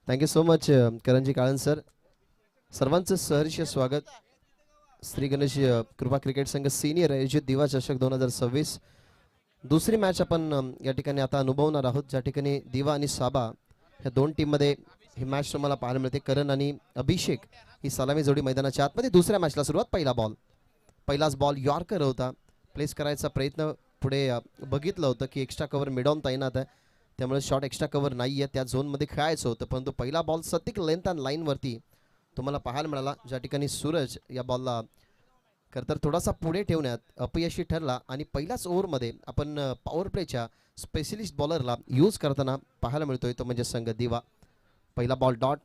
Thank you so much करणजी Kalan sir. सर्वांचं सहर्ष स्वागत. श्री गणेश कृपा क्रिकेट संघ सिनियर आयोजित दिवा चषक 2026 दुसरी मॅच आपण या ठिकाणी आता अनुभवणार आहोत, ज्या ठिकाणी दिवा आणि साबा ह्या दोन टीममध्ये ही मॅच तुम्हाला पाहायला मिळते. करण आणि अभिषेक ही सलामी जोडी मैदानाच्या आतमध्ये. दुसऱ्या मॅचला सुरुवात. पहिलाच बॉल यॉर्कर होता. प्लेस करायचा प्रयत्न पुढे बघितलं होतं की एक्स्ट्रा कव्हर मिडॉन तैनात आहे, त्यामुळे शॉट एक्स्ट्रा कव्हर नाही आहे, त्या झोनमध्ये खेळायचं होतं. परंतु पहिला बॉल सतिक लेंथ अँड लाईनवरती तुम्हाला पाहायला मिळाला, ज्या ठिकाणी सूरज या बॉलला खरं तर थोडासा पुढे ठेवण्यात अपयशी ठरला आणि पहिल्याच ओव्हरमध्ये आपण पॉवर प्लेच्या स्पेशलिस्ट बॉलरला यूज करताना पाहायला मिळतोय, तो म्हणजे संघ दिवा. पहिला बॉल डॉट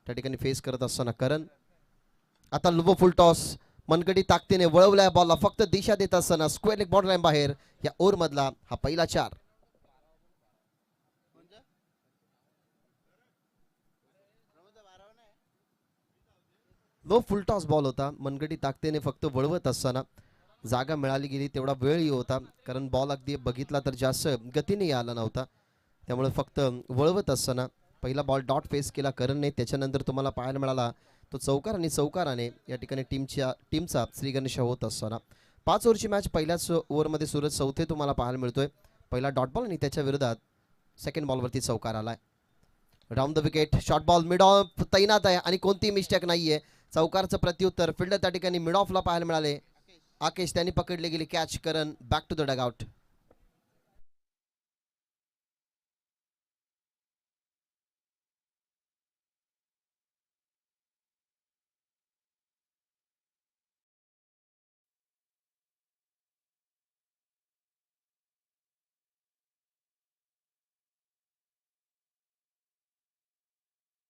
त्या ठिकाणी फेस करत असताना करण. आता लो फुल टॉस मनगटी ताकदीने वळवल्या बॉलला, फक्त दिशा देत असताना स्क्वेअर लेग बॉर्डर लाईन बाहेर. या ओव्हरमधला हा पहिला 4. लो फुल टॉस बॉल होता. मनगटी ताकदीने फक्त वळवत असताना जागा मिळाली गेली तेवढा वेळही होता, कारण बॉल अगदी बघितला तर जास्त गतीने आला नव्हता, त्यामुळे फक्त वळवत असताना पहिला बॉल डॉट फेस केला करणने. त्याच्यानंतर तुम्हाला पाहायला मिळाला तो चौकार आणि चौकाराने या ठिकाणी टीमचा श्री गणेश होत असताना 5 ओव्हरची मॅच. पहिल्याच ओव्हरमध्ये सूरज चौथे तुम्हाला पाहायला मिळतोय. पहिला डॉट बॉल आणि त्याच्या विरोधात सेकंड बॉलवरती चौकार आलाय. Round the wicket short ball mid of तैनात आहे आणि कोणतीही मिस्टेक नाहीये. चौकारचं प्रत्युत्तर फिल्डर त्या ठिकाणी मिड ऑफला पाहायला मिळाले. आकेश त्यांनी पकडले गेली catch. Karan back to the dugout.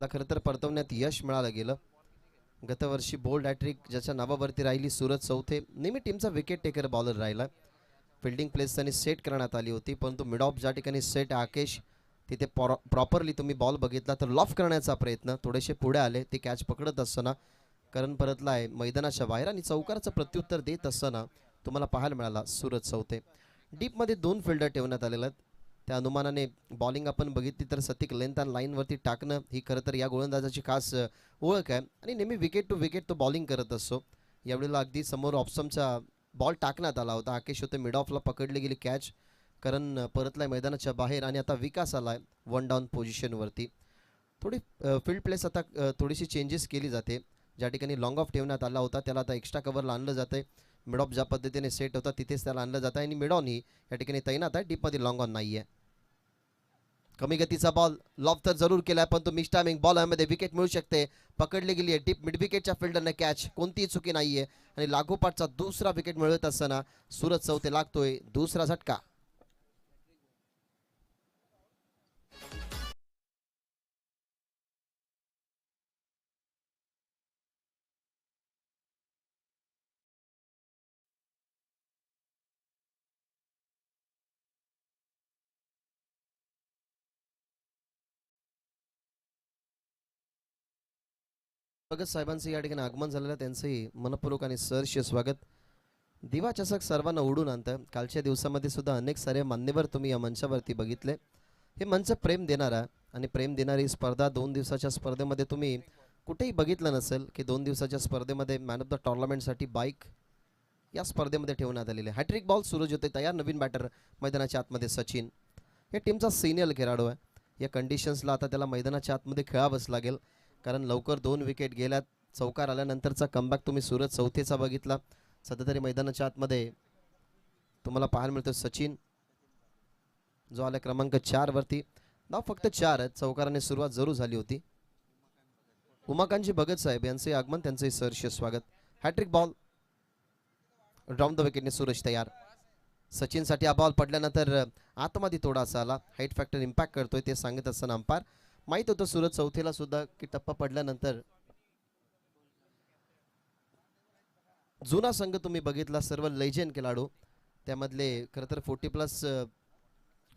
खरं तर परतवण्यात यश मिळालं गेलं. गतवर्षी बोल्ड हॅट्रिक ज्याच्या नावावरती राहिली सूरज चौथे नेहमी टीमचा विकेट टेकर बॉलर राहिला. फिल्डिंग प्लेस त्यांनी सेट करण्यात आली होती, परंतु मिड ऑफ ज्या ठिकाणी सेट आकेश तिथे प्रॉपरली तुम्ही बॉल बघितला तर लॉफ करण्याचा प्रयत्न, थोडेसे पुढे आले, ते कॅच पकडत असताना करण परतला आहे मैदानाच्या बाहेर आणि चौकारचं प्रत्युत्तर देत असताना तुम्हाला पाहायला मिळाला सूरज चौथे. डीपमध्ये 2 फिल्डर ठेवण्यात आलेले आहेत. त्या अनुमानाने बॉलिंग आपण बघितली तर सतिक लेंथ अँड लाईनवरती टाकणं ही खरं तर या गोलंदाजाची खास ओळख आहे आणि नेहमी विकेट टू विकेट तो बॉलिंग करत असतो. यावेळेला अगदी समोर ऑप्शनचा बॉल टाकण्यात आला होता. आकेश होते मिड ऑफला पकडली गेली कॅच. कारण परतलाय मैदानाच्या बाहेर आणि आता विकास आलाय 1 डाऊन पोझिशनवरती. थोडी फील्ड प्लेस आता थोडीशी चेंजेस केली जाते. ज्या ठिकाणी लॉंग ऑफ ठेवण्यात आला होता त्याला आता एक्स्ट्रा कव्हरला आणलं जातं. मिड ऑफ ज्या पद्धतीने सेट होता तिथेच त्याला आणलं जातं आणि मिड ऑन ही या ठिकाणी तैनात आहे. डीपमध्ये लॉंग ऑन नाही आहे. कमी गतीचा बॉल लॉफ तर जरूर केलाय, पण तो मिस टायमिंग बॉल मध्ये विकेट मिळू शकते. पकडली गेली आहे डीप मिड विकेटच्या फिल्डरने कॅच. कोणतीही चुकी नाहीये आणि लागोपाठचा दुसरा विकेट मिळवत असताना सूरज चौथे लागतोय दुसरा झटका. भगत साहेबांचं या ठिकाणी आगमन झालेलं, त्यांचंही मनपूर्वक आणि सहर्ष स्वागत. दिवा चषक सर्वांना ओढून आणतं. कालच्या दिवसामध्ये सुद्धा अनेक सारे मान्यवर तुम्ही या मंचावरती बघितले. हे मंच प्रेम देणारा आणि प्रेम देणारी स्पर्धा. 2 दिवसाच्या स्पर्धेमध्ये तुम्ही कुठेही बघितलं नसेल की 2 दिवसाच्या स्पर्धेमध्ये मॅन ऑफ द टुर्नामेंटसाठी बाईक या स्पर्धेमध्ये ठेवण्यात आलेले. हॅट्रिक बॉल सूरज होते तयार. नवीन बॅटर मैदानाच्या आतमध्ये सचिन. या टीमचा सिनियर खेळाडू आहे. या कंडिशन्सला आता त्याला मैदानाच्या आतमध्ये खेळावंच लागेल, कारण लवकर 2 विकेट गेल्यात. चौकार आल्यानंतरचा कमबॅक तुम्ही सूरज चौथेचा बघितला. सध्या तरी मैदानाच्या आतमध्ये तुम्हाला पाहायला मिळतो सचिन, जो आला क्रमांक 4 वरती. नाव फक्त 4 आहेत. चौकाराने सुरुवात जरूर झाली होती. उमाकांतजी भगत साहेब यांचे आगमन, त्यांचे सहर्ष स्वागत. हॅट्रिक बॉल राऊंड द विकेटने सूरज तयार. सचिनसाठी हा बॉल पडल्यानंतर आतमध्ये थोडासा आला. हाईट फॅक्टर इम्पॅक्ट करतोय ते सांगत असताना अंपायर. माहीत होतं सूरज चौथेला सुद्धा की टप्पा पडल्यानंतर जुना संघ तुम्ही बघितला, सर्व लेजेंड खेळाडू त्यामधले खरं तर 40+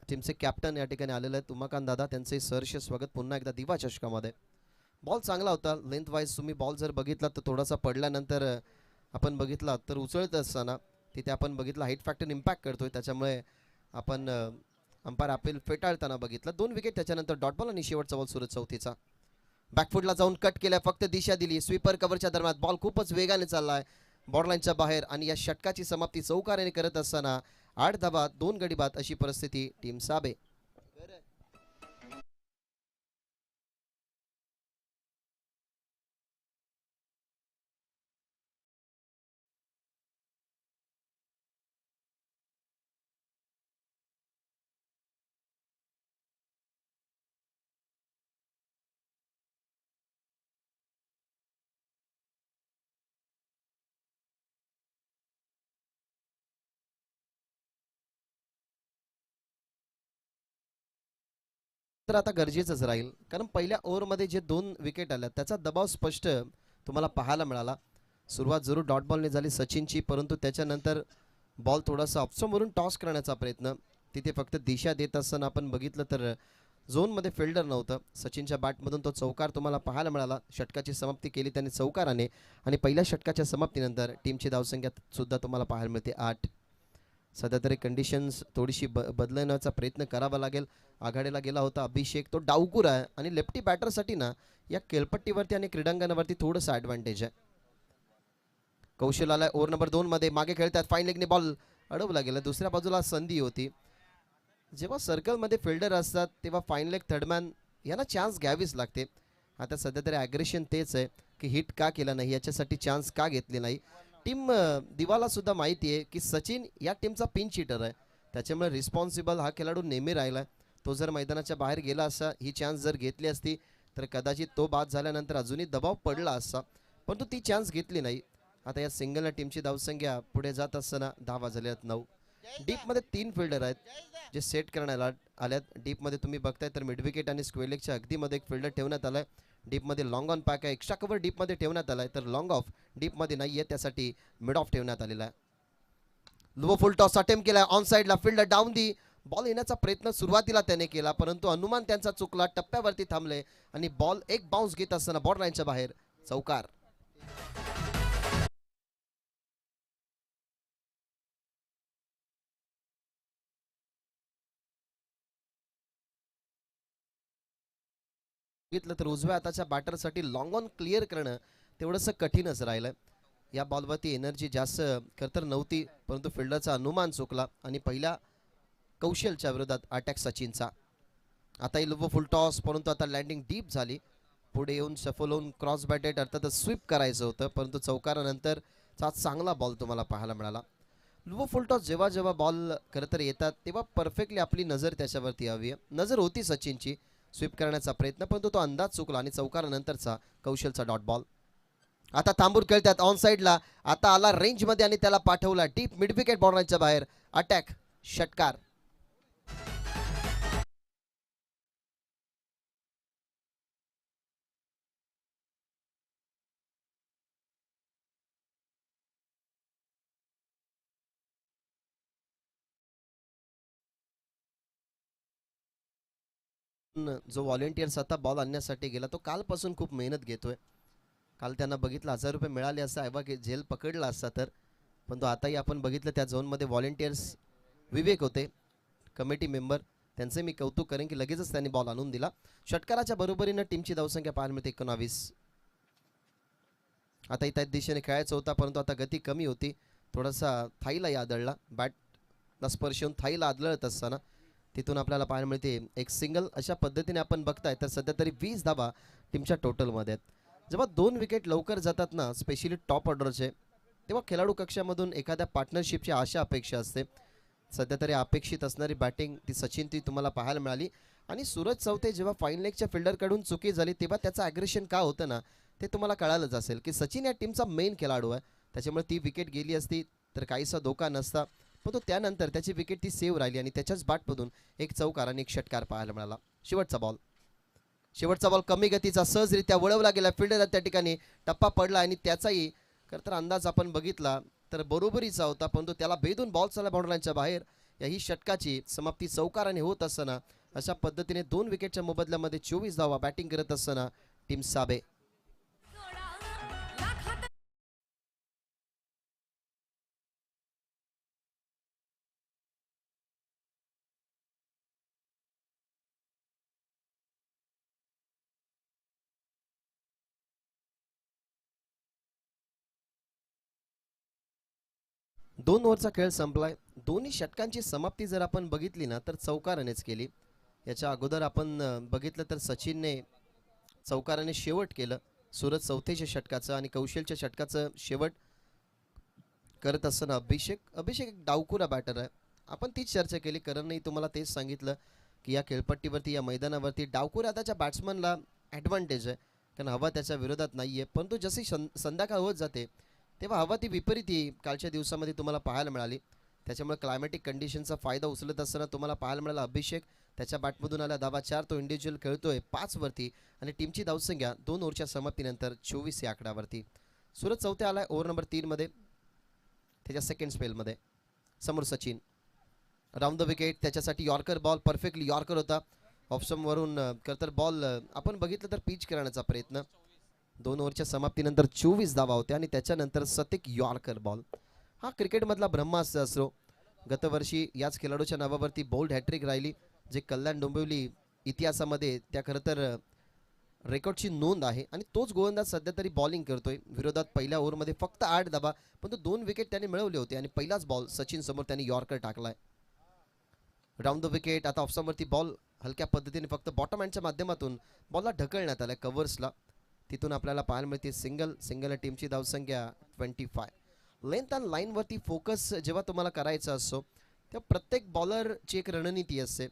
टीमचे कॅप्टन या ठिकाणी आलेले आहेत. उमाकांत दादा, त्यांचे सहर्ष स्वागत पुन्हा एकदा दिवा चषकामध्ये. बॉल चांगला होता लेंथ वाईज. तुम्ही बॉल जर बघितला तर थोडासा पडल्यानंतर आपण बघितला तर उचलत असताना तिथे आपण बघितलं हाईट फॅक्टर इम्पॅक्ट करतोय, त्याच्यामुळे आपण अंपायर अपील फेटाळताना बघितलं. 2 विकेट त्याच्यानंतर डॉट बॉल आणि शेवटचा बॉल सूरज चौथीचा. बॅकफुटला जाऊन कट केलाय, फक्त दिशा दिली. स्वीपर कव्हरच्या दरम्यान बॉल खूपच वेगाने चाललाय बॉर्डलाईनच्या बाहेर आणि या षटकाची समाप्ती चौकाराने करत असताना 8 धावा 2 गडी बाद अशी परिस्थिती टीम साबे. तर आता गरजेचंच राहील, कारण पहिल्या ओव्हरमध्ये जे 2 विकेट आल्या त्याचा दबाव स्पष्ट तुम्हाला पाहायला मिळाला. सुरुवात जरूर डॉट बॉलने झाली सचिनची, परंतु त्याच्यानंतर बॉल थोडासा ऑप्शनवरून टॉस करण्याचा प्रयत्न, तिथे फक्त दिशा देत असताना आपण बघितलं तर झोनमध्ये फिल्डर नव्हतं. सचिनच्या बॅटमधून तो चौकार तुम्हाला पाहायला मिळाला. षटकाची समाप्ती केली त्यांनी चौकाराने आणि पहिल्या षटकाच्या समाप्तीनंतर टीमची धावसंख्या सुद्धा तुम्हाला पाहायला मिळते 8. सध्या तरी कंडिशन्स थोडीशी बदलण्याचा प्रयत्न करावा लागेल. आघाडीला गेला होता अभिषेक, तो डावकूर आहे आणि लेफ्टी बॅटरसाठी ना या खेळपट्टीवरती आणि क्रीडांगणावरती थोडंसं ॲडव्हान्टेज आहे. कौशल आलाय ओव्हर नंबर 2 मध्ये, मागे खेळतात, फाईन लेगने बॉल अडवला गेला. दुसऱ्या बाजूला संधी होती. जेव्हा सर्कलमध्ये फिल्डर असतात तेव्हा फाईन लेग थर्डमॅन यांना चान्स घ्यावीच लागते. आता सध्या तरी ॲग्रेशन तेच आहे की हिट का केला नाही, याच्यासाठी चान्स का घेतले नाही. टीम दिवाला सुद्धा माहिती आहे की सचिन या टीमचा पिंच हिटर आहे, त्याच्यामुळे रिस्पॉन्सिबल हा खेळाडू नेहमी राहिला. तो जर मैदानाच्या बाहेर गेला असता, ही चान्स जर घेतली असती तर कदाचित तो बाद झाल्यानंतर अजूनही दबाव पडला असता, परंतु ती चान्स घेतली नाही. आता या सिंगलला टीमची धावसंख्या पुढे जात असताना धावा झाल्यात 9. डीपमध्ये 3 फिल्डर आहेत जे सेट करण्याला आल्यात. डीपमध्ये तुम्ही बघताय तर मिड विकेट आणि स्क्वेअर लेगच्या अगदीमध्ये एक फिल्डर ठेवण्यात आलाय. डीपमध्ये लॉंग ऑन पॅक आहे, एक्स्ट्रा कव्हर डीपमध्ये ठेवण्यात आलाय, तर लॉंग ऑफ डीपमध्ये नाही आहे, त्यासाठी मिड ऑफ ठेवण्यात आलेला आहे. लो फुल टॉस अटेम्प्ट केलाय ऑन साईडला, फिल्डर डाऊन दी. बॉल येण्याचा प्रयत्न सुरुवातीला त्याने केला, परंतु अनुमान त्यांचा चुकला, टप्प्यावरती थांबले आणि बॉल एक बाउन्स घेत असताना बॉर्डर लाईनच्या बाहेर चौकार. बघितलं तर उजव्या हाताच्या बॅटरसाठी लॉंग ऑन क्लिअर करणं तेवढंसं कठीणच राहिलं. या बॉलवरती एनर्जी जास्त खरं नव्हती, परंतु फिल्डरचा अनुमान चुकला आणि पहिल्या कौशलच्या विरोधात अटॅक सचिनचा. आता इल्वो फुल टॉस, परंतु आता लँडिंग डीप झाली. पुढे येऊन सफल होऊन क्रॉस बॅटेड अर्थातच स्वीप करायचं होतं, परंतु चौकारानंतरचा चांगला बॉल तुम्हाला पाहायला मिळाला. लुवो फुल टॉस जेव्हा जेव्हा बॉल खरं तर येतात तेव्हा परफेक्टली आपली नजर त्याच्यावरती हवी आहे. नजर होती सचिनची स्वीप करण्याचा प्रयत्न, परंतु तो अंदाज चुकला आणि चौकारानंतरचा कौशलचा डॉट बॉल. आता थांबून खेळतात ऑन साईडला, आता आला रेंजमध्ये आणि त्याला पाठवला डीप मिड विकेट बॉर्डरच्या बाहेर. अटॅक षटकार. जो व्हॉलेंटियर्स आता बॉल आणण्यासाठी गेला तो कालपासून खूप मेहनत घेतोय. काल त्यांना बघितलं 1000 रुपये मिळाले असता, ऐवा झेल पकडला असता तर, पण तो आताही आपण बघितलं त्या झोनमध्ये व्हॉलेंटियर्स विवेक होते कमिटी मेंबर, त्यांचे मी कौतुक करेन की लगेचच त्यांनी बॉल आणून दिला. षटकाराच्या बरोबरीनं टीमची धावसंख्या पाहायला मिळते 19. आता त्याच दिशेने खेळायचा होता, परंतु आता गती कमी होती, थोडासा थाईला आदळला, बॅटला स्पर्श येऊन थाईला आदळत असताना तिथून आपल्याला पाहायला मिळते एक सिंगल. अशा पद्धतीने आपण बघताय तर सध्या तरी 20 धावा टीमच्या टोटलमध्ये आहेत. जेव्हा 2 विकेट लवकर जातात ना, स्पेशली टॉप ऑर्डरचे, तेव्हा खेळाडू कक्षामधून एखाद्या पार्टनरशिपची आशा अपेक्षा असते. सध्या तरी अपेक्षित असणारी बॅटिंग ती सचिन ती तुम्हाला पाहायला मिळाली. आणि सूरज चौथे जेव्हा फाईन लेगच्या फिल्डरकडून चुकी झाली तेव्हा त्याचं ॲग्रेशन का होतं ना, ते तुम्हाला कळालंच असेल की सचिन या टीमचा मेन खेळाडू आहे, त्याच्यामुळे ती विकेट गेली असती तर काहीसा धोका नसता, पण तो त्यानंतर त्याची विकेट ती सेव्ह राहिली आणि त्याच्याच बॅटमधून एक चौकार आणि एक षटकार पाहायला मिळाला. शेवटचा बॉल कमी गतीचा सहजरित्या वळवला गेला, फिल्डर त्या ठिकाणी टप्पा पडला आणि त्याचाही खरं तर अंदाज आपण बघितला तर बरोबरीचा होता, परंतु त्याला भेदून बॉल चालला बाउंड्रीच्या बाहेर. याही षटकाची समाप्ती चौकाराने होत असताना अशा पद्धतीने 2 विकेटच्या मोबदल्यामध्ये 24 धावा बॅटिंग करत असताना टीम साबे. 2 ओव्हरचा खेळ संपलाय. दोन्ही षटकांची समाप्ती जर आपण बघितली ना तर चौकारानेच केली. याच्या अगोदर आपण बघितलं तर सचिनने चौकाराने शेवट केलं सूरज चौथेच्या षटकाचं आणि कौशलच्या षटकाचं शेवट करत असताना अभिषेक एक डावकुरा बॅटर आहे. आपण तीच चर्चा केली. करणने तुम्हाला तेच सांगितलं की या खेळपट्टीवरती या मैदानावरती डावकुरा त्याच्या बॅट्समनला ॲडव्हान्टेज आहे कारण हवा त्याच्या विरोधात नाही आहे. परंतु जशी संध्याकाळ होत जाते तेव्हा हवा ती विपरीत कालच्या दिवसामध्ये तुम्हाला पाहायला मिळाली. त्याच्यामुळे क्लायमॅटिक कंडिशनचा फायदा उचलत असताना तुम्हाला पाहायला मिळाला अभिषेक त्याच्या बॅटमधून आला धावा 4. तो इंडिव्हिज्युअल खेळतोय 5 वरती आणि टीमची धावसंख्या 2 ओव्हरच्या समाप्तीनंतर 24 या आकड्यावरती. सूरज चौथे आलाय ओव्हर नंबर 3 मध्ये त्याच्या सेकंड स्पेलमध्ये. समोर सचिन राऊंड द विकेट त्याच्यासाठी यॉर्कर बॉल परफेक्टली यॉर्कर होता ऑफस्टम्पवरून तर बॉल आपण बघितलं तर पिच करण्याचा प्रयत्न. 2 ओव्हरच्या समाप्तीनंतर 24 धावा होत्या आणि त्याच्यानंतर सतत यॉर्कर बॉल. हा क्रिकेटमधला ब्रह्मास्त्र असतो. गतवर्षी याच खेळाडूच्या नावावरती बोल्ड हॅट्रिक राहिली जे कल्याण डोंबिवली इतिहासामध्ये त्या खरं तर रेकॉर्डची नोंद आहे आणि तोच गोलंदाज सध्या तरी बॉलिंग करतोय. विरोधात पहिल्या ओव्हरमध्ये फक्त 8 धावा पण 2 विकेट त्याने मिळवले होते आणि पहिलाच बॉल सचिन समोर त्यांनी यॉर्कर टाकलाय. राऊंड द विकेट आता ऑफस्टम्पवरती बॉल हलक्या पद्धतीने फक्त बॉटम हँडच्या माध्यमातून बॉलला ढकलण्यात आलाय कव्हर्सला. तिथून आपल्याला पाहायला मिळते सिंगल टीमची धावसंख्या 25. लेंथ अँड लाईनवरती फोकस जेव्हा तुम्हाला करायचा असतो तेव्हा प्रत्येक बॉलरची एक रणनीती असते.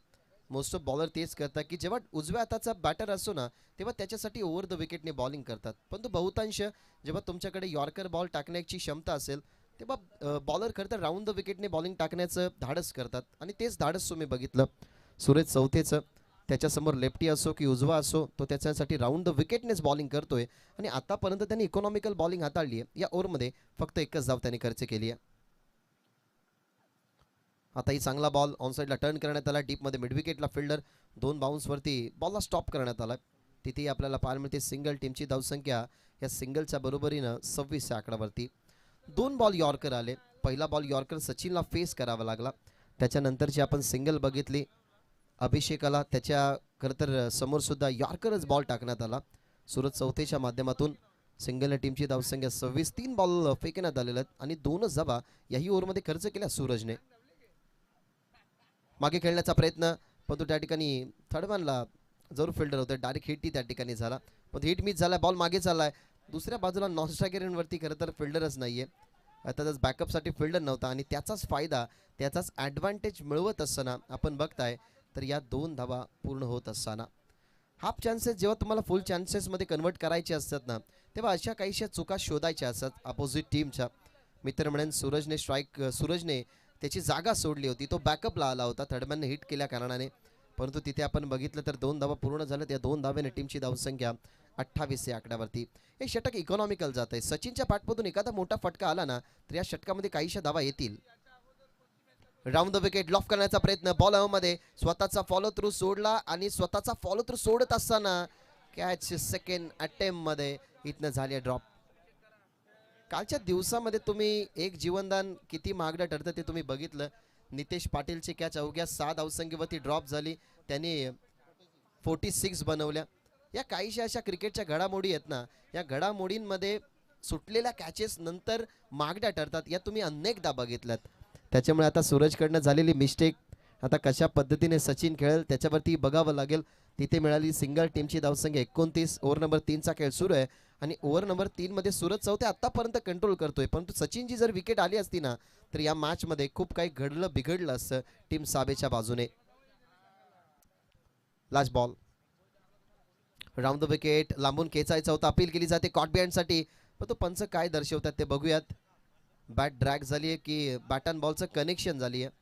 मोस्ट ऑफ बॉलर तेच करतात की जेव्हा उजव्या हाताचा बॅटर असतो ना तेव्हा त्याच्यासाठी ओव्हर द विकेटने बॉलिंग करतात. परंतु बहुतांश जेव्हा तुमच्याकडे यॉर्कर बॉल टाकण्याची क्षमता असेल तेव्हा बॉलर खरं तर राऊंड द विकेटने बॉलिंग टाकण्याचं धाडस करतात आणि तेच धाडस तुम्ही बघितलं सूरज चौथेचं. त्याच्यासमोर लेफ्टी असो की उजवा असो तो त्याच्यासाठी राऊंड द विकेटनेच बॉलिंग करतोय आणि आतापर्यंत त्यांनी इकॉनॉमिकल बॉलिंग हाताळली आहे. या ओव्हरमध्ये फक्त एकच धाव त्यांनी खर्च केली आहे. आताही चांगला बॉल ऑन साईडला टर्न करण्यात आला डीपमध्ये मिड विकेटला फिल्डर 2 बाउन्सवरती बॉलला स्टॉप करण्यात आला. तिथेही आपल्याला पाहायला मिळते सिंगल टीमची धावसंख्या या सिंगलच्या बरोबरीनं 26 या आकड्यावरती. 2 बॉल यॉर्कर आले. पहिला बॉल यॉर्कर सचिनला फेस करावा लागला. त्याच्यानंतरची आपण सिंगल बघितली अभिषेकाला त्याच्या खरं तर समोर सुद्धा यॉर्करच बॉल टाकण्यात आला. सूरज चौथेच्या माध्यमातून सिंगल टीमची धावसंख्या 26. 3 बॉल फेकण्यात आलेले आहेत आणि 2च धावा याही ओव्हरमध्ये खर्च केल्या सूरजने. मागे खेळण्याचा प्रयत्न परंतु त्या ठिकाणी थर्डमॅनला जरूर फिल्डर होते डायरेक्ट हिटही त्या ठिकाणी झाला पण हिट मिस झाला. बॉल मागे चाललाय दुसऱ्या बाजूला नॉन स्ट्रायकरवरती खरं तर फिल्डरच नाहीये. त्याचाच बॅकअपसाठी फिल्डर नव्हता आणि त्याचाच फायदा त्याचाच ॲडव्हान्टेज मिळवत असताना आपण बघताय तर या 2 धावा पूर्ण होत असताना हाफ चान्सेस जेव्हा तुम्हाला फुल चान्सेसमध्ये कन्वर्ट करायचे असतात ना तेव्हा अशा काहीशा चुका शोधायच्या असतात अपोजिट टीमच्या. मित्र म्हणून सूरजने त्याची जागा सोडली होती. तो बॅकअपला आला होता थर्डमॅनने हिट केल्या कारणाने परंतु तिथे आपण बघितलं तर 2 धावा पूर्ण झाल्या. त्या 2 धावेने टीमची धावसंख्या 28 या आकड्यावरती. हे षटक इकॉनॉमिकल जात आहे. सचिनच्या पाठमधून एखादा मोठा फटका आला ना तर या षटकामध्ये काहीशा धावा येतील. राऊंड द विकेट लॉफ करण्याचा प्रयत्न बॉल मध्ये स्वतःचा फॉलो थ्रू सोडला आणि स्वतःचा फॉलो थ्रू सोडत असताना कॅच सेकंड अटेम्प्ट मध्ये इथनं झाली ड्रॉप. कालच्या दिवसामध्ये तुम्ही एक जीवनदान किती महागडं ठरतं ते तुम्ही बघितलं. नितेश पाटीलची कॅच अवघ्या 6 धावसंख्येवरती ड्रॉप झाली. त्यांनी 46 बनवल्या. या काहीशा अशा क्रिकेटच्या घडामोडी आहेत ना या घडामोडींमध्ये सुटलेल्या कॅचेस नंतर महागड्या ठरतात. या तुम्ही अनेकदा बघितल्यात. त्याच्यामुळे आता सूरजकडनं झालेली मिस्टेक आता कशा पद्धतीने सचिन खेळेल त्याच्यावरती बघावं लागेल. तिथे मिळाली सिंगल टीमची धावसंख्या 29. ओव्हर नंबर 3चा खेळ सुरू आहे आणि ओव्हर नंबर 3 मध्ये सूरज चौथे आतापर्यंत कंट्रोल करतोय परंतु सचिनची जर विकेट आली असती ना तर या मॅच मध्ये खूप काही बिघडलं असतं टीम साबेच्या बाजूने. Last ball round the wicket लांबून खेचायचा होता. अपील केली जाते कॉट बिहाइंडसाठी पण तो पंच काय दर्शवतात ते बघूयात. बॅट ड्रॅग झाली आहे की बॅट अँड बॉलचं कनेक्शन झाली आहे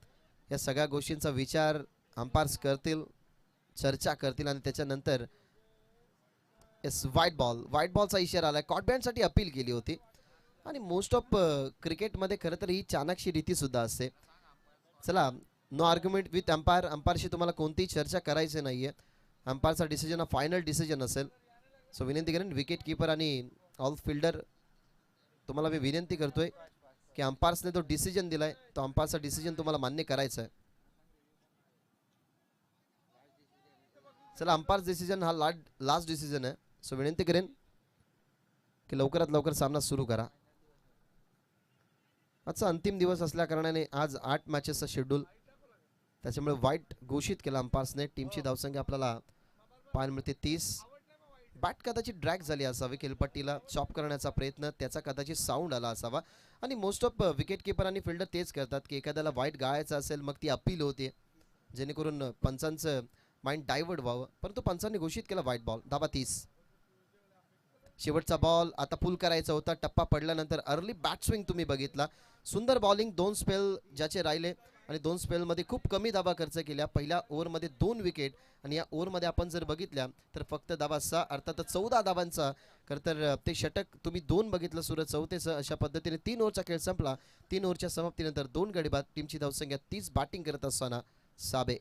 या सगळ्या गोष्टींचा विचार अंपायर्स करतील चर्चा करतील आणि त्याच्यानंतर व्हाईट बॉलचा इशारा आलाय. कॉट बिहाइंडसाठी अपील केली होती आणि मोस्ट ऑफ क्रिकेटमध्ये खरं तर ही चाणक्य रीती सुद्धा असते. चला नो आर्ग्युमेंट विथ अंपायरशी तुम्हाला कोणतीही चर्चा करायची नाहीये. अंपायरचा डिसिजन हा फायनल डिसिजन असेल. सो विनंती करेन विकेट कीपर आणि ऑल फिल्डर तुम्हाला मी विनंती करतोय की अंपायर्सने तो डिसिजन दिलाय तो अंपायरचा डिसिजन तुम्हाला मान्य करायचा आहे. चला अंपायर्स डिसिजन हा लास्ट डिसिजन आहे. सो विनंती करेन की लवकरात लवकर सामना सुरू करा. आजचा अंतिम दिवस असल्या कारणाने आज 8 मॅचेसचा शेड्यूल, त्याच्यामुळे वाईट घोषित केला अंपायर्सने. टीमची धावसंख्या आपल्याला पाहायला मिळते 30. बॅट कदाचित ड्रॅग झाली असावी, खेळपट्टीला चॉप करण्याचा प्रयत्न, त्याचा कदाचित साऊंड आला असावा. आणि मोस्ट ऑफ विकेट किपर आणि फिल्डर तेच करतात की एखाद्याला वाईट गाळायचं असेल मग ती अपील होते, जेणेकरून पंचांचं माइंड डायव्हर्ट व्हावं. परंतु पंचांनी घोषित केला व्हाईट बॉल. धाबा 30. शेवटचा बॉल आता पुल करायचा होता. टप्पा पडल्यानंतर अर्ली बॅट स्विंग तुम्ही बघितला. सुंदर बॉलिंग. 2 स्पेल ज्याचे राहिले आणि 2 स्पेलमध्ये खूप कमी धाबा खर्च केल्या. पहिल्या ओव्हरमध्ये 2 विकेट आणि या ओव्हरमध्ये आपण जर बघितल्या तर फक्त धाबा 6, अर्थातच 14 धाबांचा. खरं तर ते षटक तुम्ही 2 बघितलं सूरज चौथेचं. अशा पद्धतीने 3 ओव्हरचा खेळ संपला. 3 ओव्हरच्या समाप्तीनंतर 2 गडी बाद. टीमची धावसंख्या 30. बॅटिंग करत असताना साबे.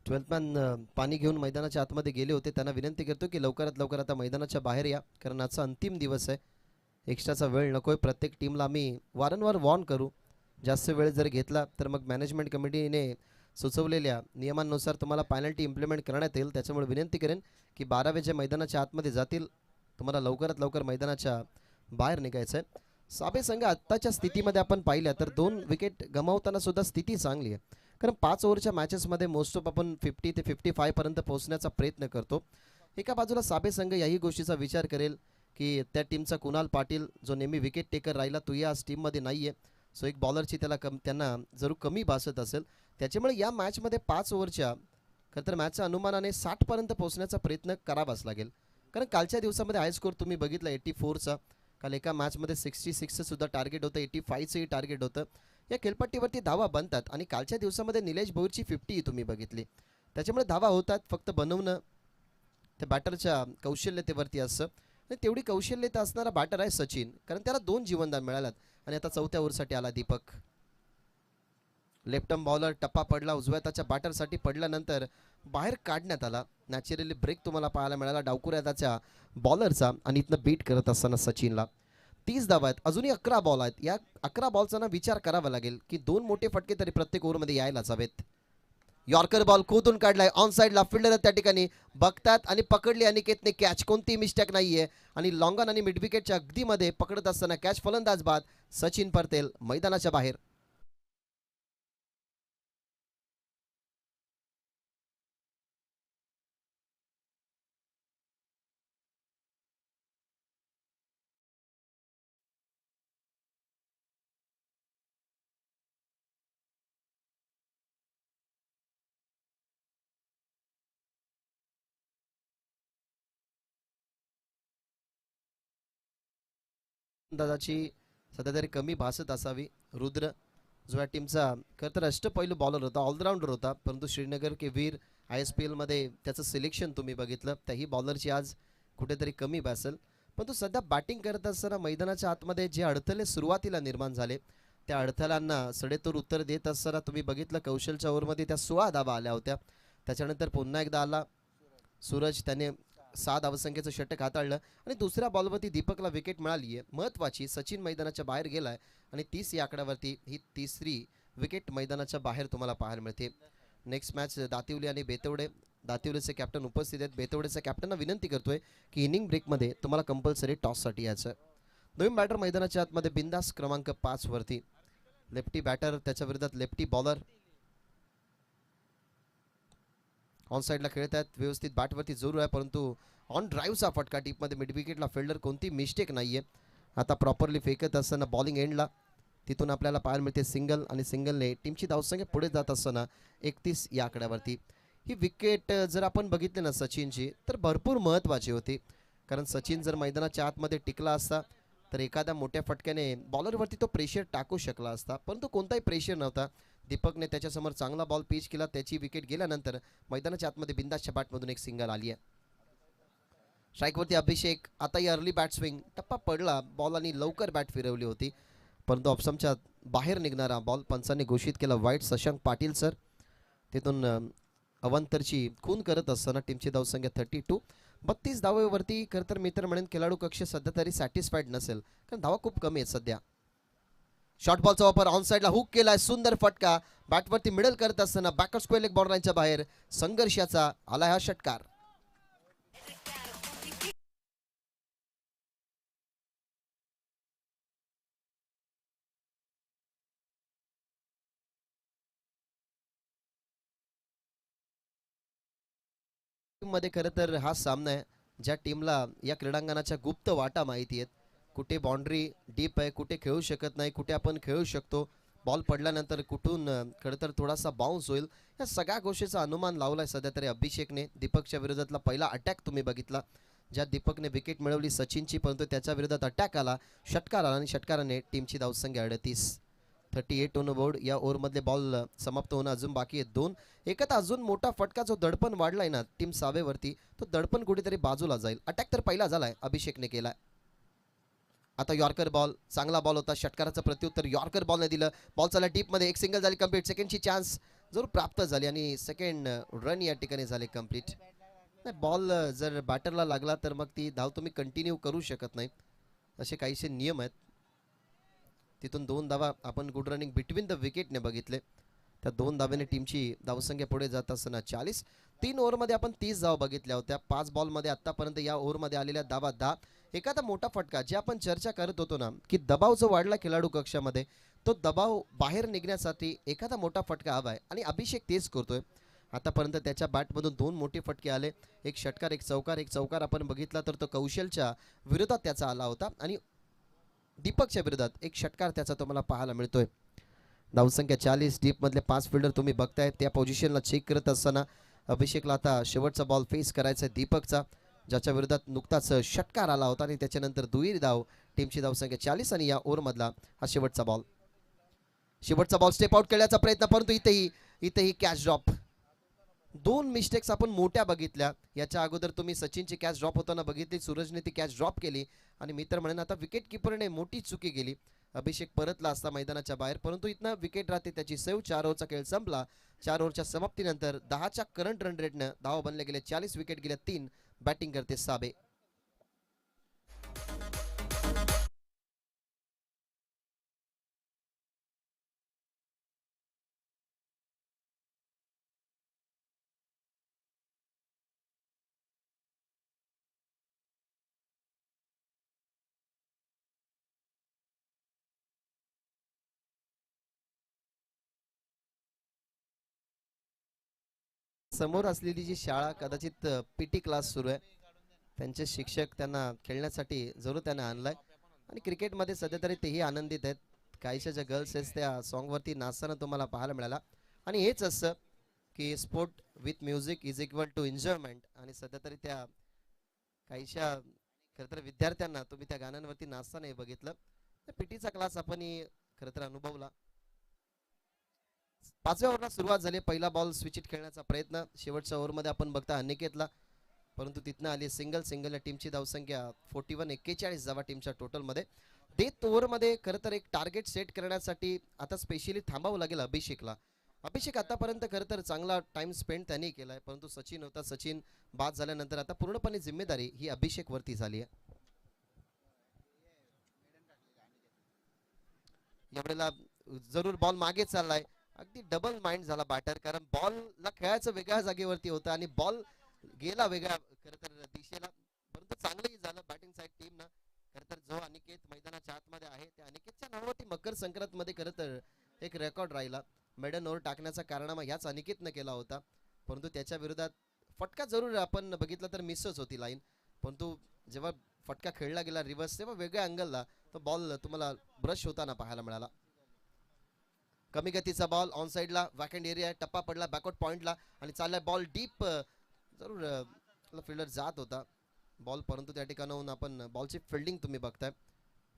ट्वेल्थ मॅन पाणी घेऊन मैदानाच्या आतमध्ये गेले होते. त्यांना विनंती करतो की लवकरात लवकर आता मैदानाच्या बाहेर या, कारण आजचा अंतिम दिवस आहे. एक्स्ट्राचा वेळ नकोय. प्रत्येक टीमला आम्ही वारंवार वॉर्न करू. जास्त वेळ जर घेतला तर मग मॅनेजमेंट कमिटीने सुचवलेल्या नियमांनुसार तुम्हाला पेनल्टी इम्प्लिमेंट करण्यात येईल. त्याच्यामुळे विनंती करेन की 12 जे मैदानाच्या आतमध्ये जातील तुम्हाला लवकरात लवकर मैदानाच्या बाहेर निघायचं आहे. साबे संघ आत्ताच्या स्थितीमध्ये आपण पाहिल्या तर 2 विकेट गमावताना सुद्धा स्थिती चांगली आहे. कारण 5 ओव्हरच्या मॅचेसमध्ये मोस्ट ऑफ आपण 50 ते 55 पर्यंत पोहोचण्याचा प्रयत्न करतो. एका बाजूला साबे संघ याही गोष्टीचा विचार करेल की त्या टीमचा कुणाल पाटील जो नेहमी विकेट टेकर राहिला तो या टीममध्ये नाही आहे. सो एक बॉलरची त्यांना जरूर कमी भासत असेल. त्याच्यामुळे या मॅचमध्ये 5 ओव्हरच्या खरं तर मॅचच्या अनुमानाने 60 पर्यंत पोहोचण्याचा प्रयत्न करावाच लागेल. कारण कालच्या दिवसामध्ये हाय स्कोर तुम्ही बघितला 84चा. काल एका मॅचमध्ये 66चं सुद्धा टार्गेट होतं, 85चंही टार्गेट होतं. या खेळपट्टीवरती धावा बनतात आणि कालच्या दिवसामध्ये निलेश भोईरची 50 तुम्ही बघितली. त्याच्यामुळे धावा होतात. फक्त बनवणं त्या बॅटरच्या कौशल्यतेवरती असतं आणि तेवढी कौशल्यता असणारा बॅटर आहे सचिन, कारण त्याला 2 जीवनदान मिळालात. आणि आता 4थ्या ओव्हरसाठी आला दीपक. Left arm bowler. टप्पा पडला उजव्या त्याच्या बॅटरसाठी, पडल्यानंतर बाहेर काढण्यात आला. नॅचरली ब्रेक तुम्हाला पाहायला मिळाला डावकुऱ्या त्याच्या बॉलरचा आणि इथनं बीट करत असताना सचिनला. 30 धावा आहेत. अजूनही 11 बॉल आहेत. या 11 बॉलचा ना विचार करावा लागेल की 2 मोठे फटके तरी प्रत्येक ओव्हरमध्ये यायलाच हवेत. यॉर्कर बॉल खोदून काढलाय ऑन साईडला. फिल्डर त्या ठिकाणी बघतात आणि पकडली अनिकेतने कॅच. कोणतीही मिस्टेक नाहीये आणि लॉंगन आणि मिड विकेटच्या अगदीमध्ये पकडत असताना कॅच. फलंदाज बाद. सचिन पटेल मैदानाच्या बाहेर. दादाची सध्या तरी कमी भासत असावी. रुद्र जो या टीमचा खरं तर अष्टपैलू बॉलर होता, ऑलराऊंडर होता, परंतु श्रीनगर के वीर ISPL मध्ये त्याचं सिलेक्शन तुम्ही बघितलं. त्याही बॉलरची आज कुठेतरी कमी भासेल. परंतु सध्या बॅटिंग करत असताना मैदानाच्या आतमध्ये जे अडथळे सुरुवातीला निर्माण झाले त्या अडथळ्यांना सडेतोड उत्तर देत असताना तुम्ही बघितलं कौशलच्या ओव्हरमध्ये त्या 16 धावा आल्या होत्या. त्याच्यानंतर पुन्हा एकदा आला सूरज, त्याने 6 धावसंख्येचं षटक हाताळलं आणि दुसऱ्या बॉलवरती दीपकला विकेट मिळाली आहे महत्त्वाची. सचिन मैदानाच्या बाहेर गेलाय आणि 30 या आकड्यावरती ही तिसरी विकेट मैदानाच्या बाहेर तुम्हाला पाहायला मिळते. नेक्स्ट मॅच दातिवली आणि बेतवडे. दातिवलीचे कॅप्टन उपस्थित आहेत. बेतवडेच्या कॅप्टनना विनंती करतोय की इनिंग ब्रेकमध्ये तुम्हाला कंपल्सरी टॉससाठी यायचं. नवीन बॅटर मैदानाच्या आतमध्ये बिंदास क्रमांक 5 वरती. लेफ्टी बॅटर त्याच्या विरोधात लेफ्टी बॉलर. ऑन साईडला खेळत आहेत, व्यवस्थित बॅटवरती जोर आहे, परंतु ऑन ड्राईव्हचा फटका टीपमध्ये मिड विकेटला फिल्डर कोणती मिस्टेक नाहीये. आता प्रॉपरली फेकत असताना बॉलिंग एंडला तिथून आपल्याला पाहायला मिळते सिंगल, आणि सिंगलने टीमची धावसंख्या पुढे जात असताना 31 या आकड्यावरती. ही विकेट जर आपण बघितली ना सचिनची, तर भरपूर महत्त्वाची होती. कारण सचिन जर मैदानाच्या आतमध्ये टिकला असता तर एखाद्या मोठ्या फटक्याने बॉलरवरती तो प्रेशर टाकू शकला असता, परंतु कोणताही प्रेशर नव्हता. दीपकने त्याच्यासमोर चांगला बॉल पिच केला, त्याची विकेट गेल्यानंतर मैदानाच्या आतमध्ये बिंदासच्या बॅटमधून एक सिंगल आली आहे. स्ट्राईकवरती अभिषेक. आता ही अर्ली बॅट स्विंग, टप्पा पडला बॉल आणि लवकर बॅट फिरवली होती, परंतु ऑप्शनच्या बाहेर निघणारा बॉल पंचांनी घोषित केला वाईट. शशांक पाटील सर तिथून अवंतरची खून करत असताना टीमची धावसंख्या 32. 32 धावेवरती खरं तर मित्र म्हणेन खेळाडू कक्ष सध्या तरी सॅटिस्फाईड नसेल, कारण धावा खूप कमी आहेत सध्या. शॉर्ट बॉलचा वापर ऑन साईडला हुक केलाय, सुंदर फटका बॅटवरती मिडल करत असताना बॅकअप स्क्वेअर लेग बॉर्डर लाईनच्या बाहेर संघर्षाचा आला हा षटकार. मध्ये खरं तर हा सामना आहे ज्या टीमला या क्रीडांगणाच्या गुप्त वाटा माहिती आहेत. कुठे बाउंड्री डीप आहे, कुठे खेळू शकत नाही, कुठे आपण खेळू शकतो, बॉल पडल्यानंतर कुठून खरं तर थोडासा बाउन्स होईल, या सगळ्या गोष्टीचा अनुमान लावलाय सध्या तरी अभिषेकने. दीपकच्या विरोधातला पहिला अटॅक तुम्ही बघितला, ज्या दीपकने विकेट मिळवली सचिनची, परंतु त्याच्या विरोधात अटॅक आला, षटकार आला, आणि षटकाराने टीमची धावसंख्या 38. 38 ऑन बोर्ड. या ओव्हरमधले बॉल समाप्त होणं अजून बाकी आहेत 2. एकता अजून मोठा फटका जो दडपण वाढलाय ना टीम सावेवरती, तो दडपण कुठेतरी बाजूला जाईल. अटॅक तर पहिला झालाय, अभिषेकने केलाय. आता यॉर्कर बॉल, चांगला बॉल होता, षटकाराचं प्रत्युत्तर यॉर्कर बॉलने दिलं. बॉल चालला डीपमध्ये, एक सिंगल झाली कंप्लीट. सेकंडची चान्स जरूर प्राप्त झाली आणि सेकंड रन या ठिकाणी झाले कंप्लीट. बॉल जर बॅटरला लागला तर मग ती धाव तुम्ही कंटिन्यू करू शकत नाही, असे काहीसे नियम आहेत. तिथून 2 धावा आपण गुड रनिंग बिटवीन द विकेटने बघितले. त्या 2 धाव्याने टीमची धावसंख्या पुढे जात असताना 40. 3 ओव्हरमध्ये आपण 30 धावा बघितल्या होत्या. 5 बॉलमध्ये आतापर्यंत या ओव्हरमध्ये आलेल्या धावा 10. एखादा मोठा फटका, जे आपण चर्चा करत होतो ना की दबाव जो वाढला खेळाडू कक्षामध्ये, तो दबाव बाहेर निघण्यासाठी एखादा मोठा फटका हवा आहे, आणि अभिषेक तेच करतोय. आतापर्यंत त्याच्या बॅटमधून 2 मोठे फटके आले, एक षटकार एक चौकार. एक चौकार आपण बघितला तर तो कौशलच्या विरोधात त्याचा आला होता, आणि दीपकच्या विरोधात एक षटकार त्याचा तुम्हाला पाहायला मिळतोय. धावसंख्या 40. डीपमधले 5 फिल्डर तुम्ही बघताय, त्या पोझिशनला चेक करत असताना अभिषेकला आता शेवटचा बॉल फेस करायचा आहे दीपकचा, ज्याच्या विरोधात नुकताच षटकार आला होता, आणि त्याच्यानंतर दुहेरी धाव. टीमची धावसंख्या 40, आणि या ओव्हरमधला हा शेवटचा बॉल. शेवटचा बॉल स्टेप आउट करण्याचा प्रयत्न, परंतु इथेही कॅच ड्रॉप. 2 मिस्टेक्स आपण मोठ्या बघितल्या. याच्या अगोदर तुम्ही सचिनची कॅच ड्रॉप होताना बघितली, सूरजने ती कॅच ड्रॉप केली, आणि मी तर म्हणेन आता विकेट किपरने मोठी चुकी केली. अभिषेक परतला असता मैदानाच्या बाहेर, परंतु इथनं विकेट राहते त्याची सेव्ह. 4 ओव्हरचा खेळ संपला. 4 ओव्हरच्या समाप्तीनंतर 10च्या करंट रन रेटनं धावा बनले गेले 40, विकेट गेल्या 3. बॅटिंग करते साबे. समोर असलेली जी शाळा, कदाचित पीटी क्लास सुरू आहे, त्यांचे शिक्षक त्यांना खेळण्यासाठी जरूर त्यांना आणलाय, आणि क्रिकेटमध्ये सध्या तरी तेही आनंदित आहेत. काहीशा ज्या गर्ल्स आहेत त्या सॉन्गवरती नाचताना तुम्हाला पाहायला मिळाला, आणि हेच असं की sport with music is equal to enjoyment. आणि सध्या तरी त्या काहीशा खरं तर विद्यार्थ्यांना तुम्ही त्या गाण्यांवरती नाचतानाही बघितलं. पीटीचा क्लास आपण खरं तर अनुभवला. 5व्या ओव्हरला सुरुवात झाली. पहिला बॉल स्विचिट खेळण्याचा प्रयत्न शेवटच्या ओव्हरमध्ये आपण बघता अनिकेतला, परंतु तिथनं आली सिंगल. सिंगलला टीमची धावसंख्या 41. 41 धावा टीमच्या टोटलमध्ये. डेथ ओव्हरमध्ये खरं तर एक टार्गेट सेट करण्यासाठी आता स्पेशली थांबावं लागेल अभिषेकला. अभिषेक आतापर्यंत खरं तर चांगला टाइम स्पेंड त्यांनी केलाय, परंतु सचिन होता, सचिन बाद झाल्यानंतर आता पूर्णपणे जिम्मेदारी ही अभिषेकवरती झाली आहे. यावेळेला जरूर बॉल मागे चाललाय, अगदी डबल माइंड झाला बॅटर, कारण बॉलला खेळायचं वेगळ्या जागेवरती होतं आणि बॉल गेला वेगळ्या खरं तर दिशेला, परंतु चांगलंही झालं बॅटिंग साईड टीमनं. खरं तर जो अनिकेत मैदानाच्या आतमध्ये आहे त्या अनिकेतच्या नावावरती मकर संक्रांत मध्ये खरं तर एक रेकॉर्ड राहिला. मेडन ओव्हर टाकण्याचा कारनामा ह्याच अनिकेतनं केला होता. परंतु त्याच्या विरोधात फटका जरूर आपण बघितला तर मिसच होती लाईन, परंतु जेव्हा फटका खेळला गेला रिव्हर्स तेव्हा वेगळ्या अँगलला तो बॉल तुम्हाला ब्रश होताना पाहायला मिळाला. कमी गतीचा बॉल ऑन साईडला वॅकंड एरिया, टप्पा पडला बॅकआउट पॉइंटला आणि चाललाय बॉल डीप. जरूर फिल्डर जात होता बॉल, परंतु त्या ठिकाणाहून आपण बॉलची फिल्डिंग तुम्ही बघताय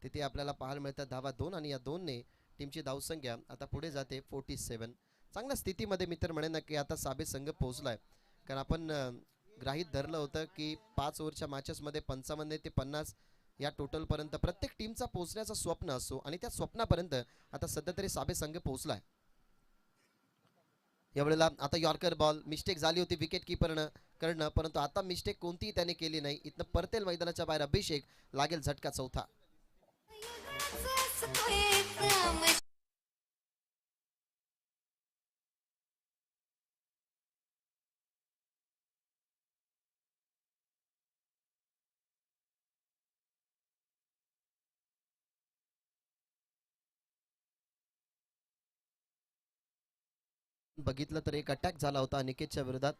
तिथे आपल्याला पाहायला मिळतात धावा 2 आणि या 2ने टीमची धावसंख्या आता पुढे जाते 47. चांगल्या स्थितीमध्ये मित्र म्हणेन ना की आता साबे संघ पोहोचलाय, कारण आपण ग्राहित धरलं होतं की 5 ओव्हरच्या मॅचेसमध्ये 55 ते 50 या टोटलपर्यंत प्रत्येक टीमचा पोहोचण्याचं स्वप्न असो आणि त्या स्वप्नापर्यंत आता सध्या तरी साबे संघ पोहोचलाय. यावेळेला आता यॉर्कर बॉल मिस्टेक झाली होती विकेट किपरनं परंतु आता मिस्टेक कोणतीही त्याने केली नाही. इथनं परतेल मैदानाच्या बाहेर अभिषेक, लागेल झटका चौथा. बघितलं तर एक अटॅक झाला होता अनिकेतच्या विरोधात.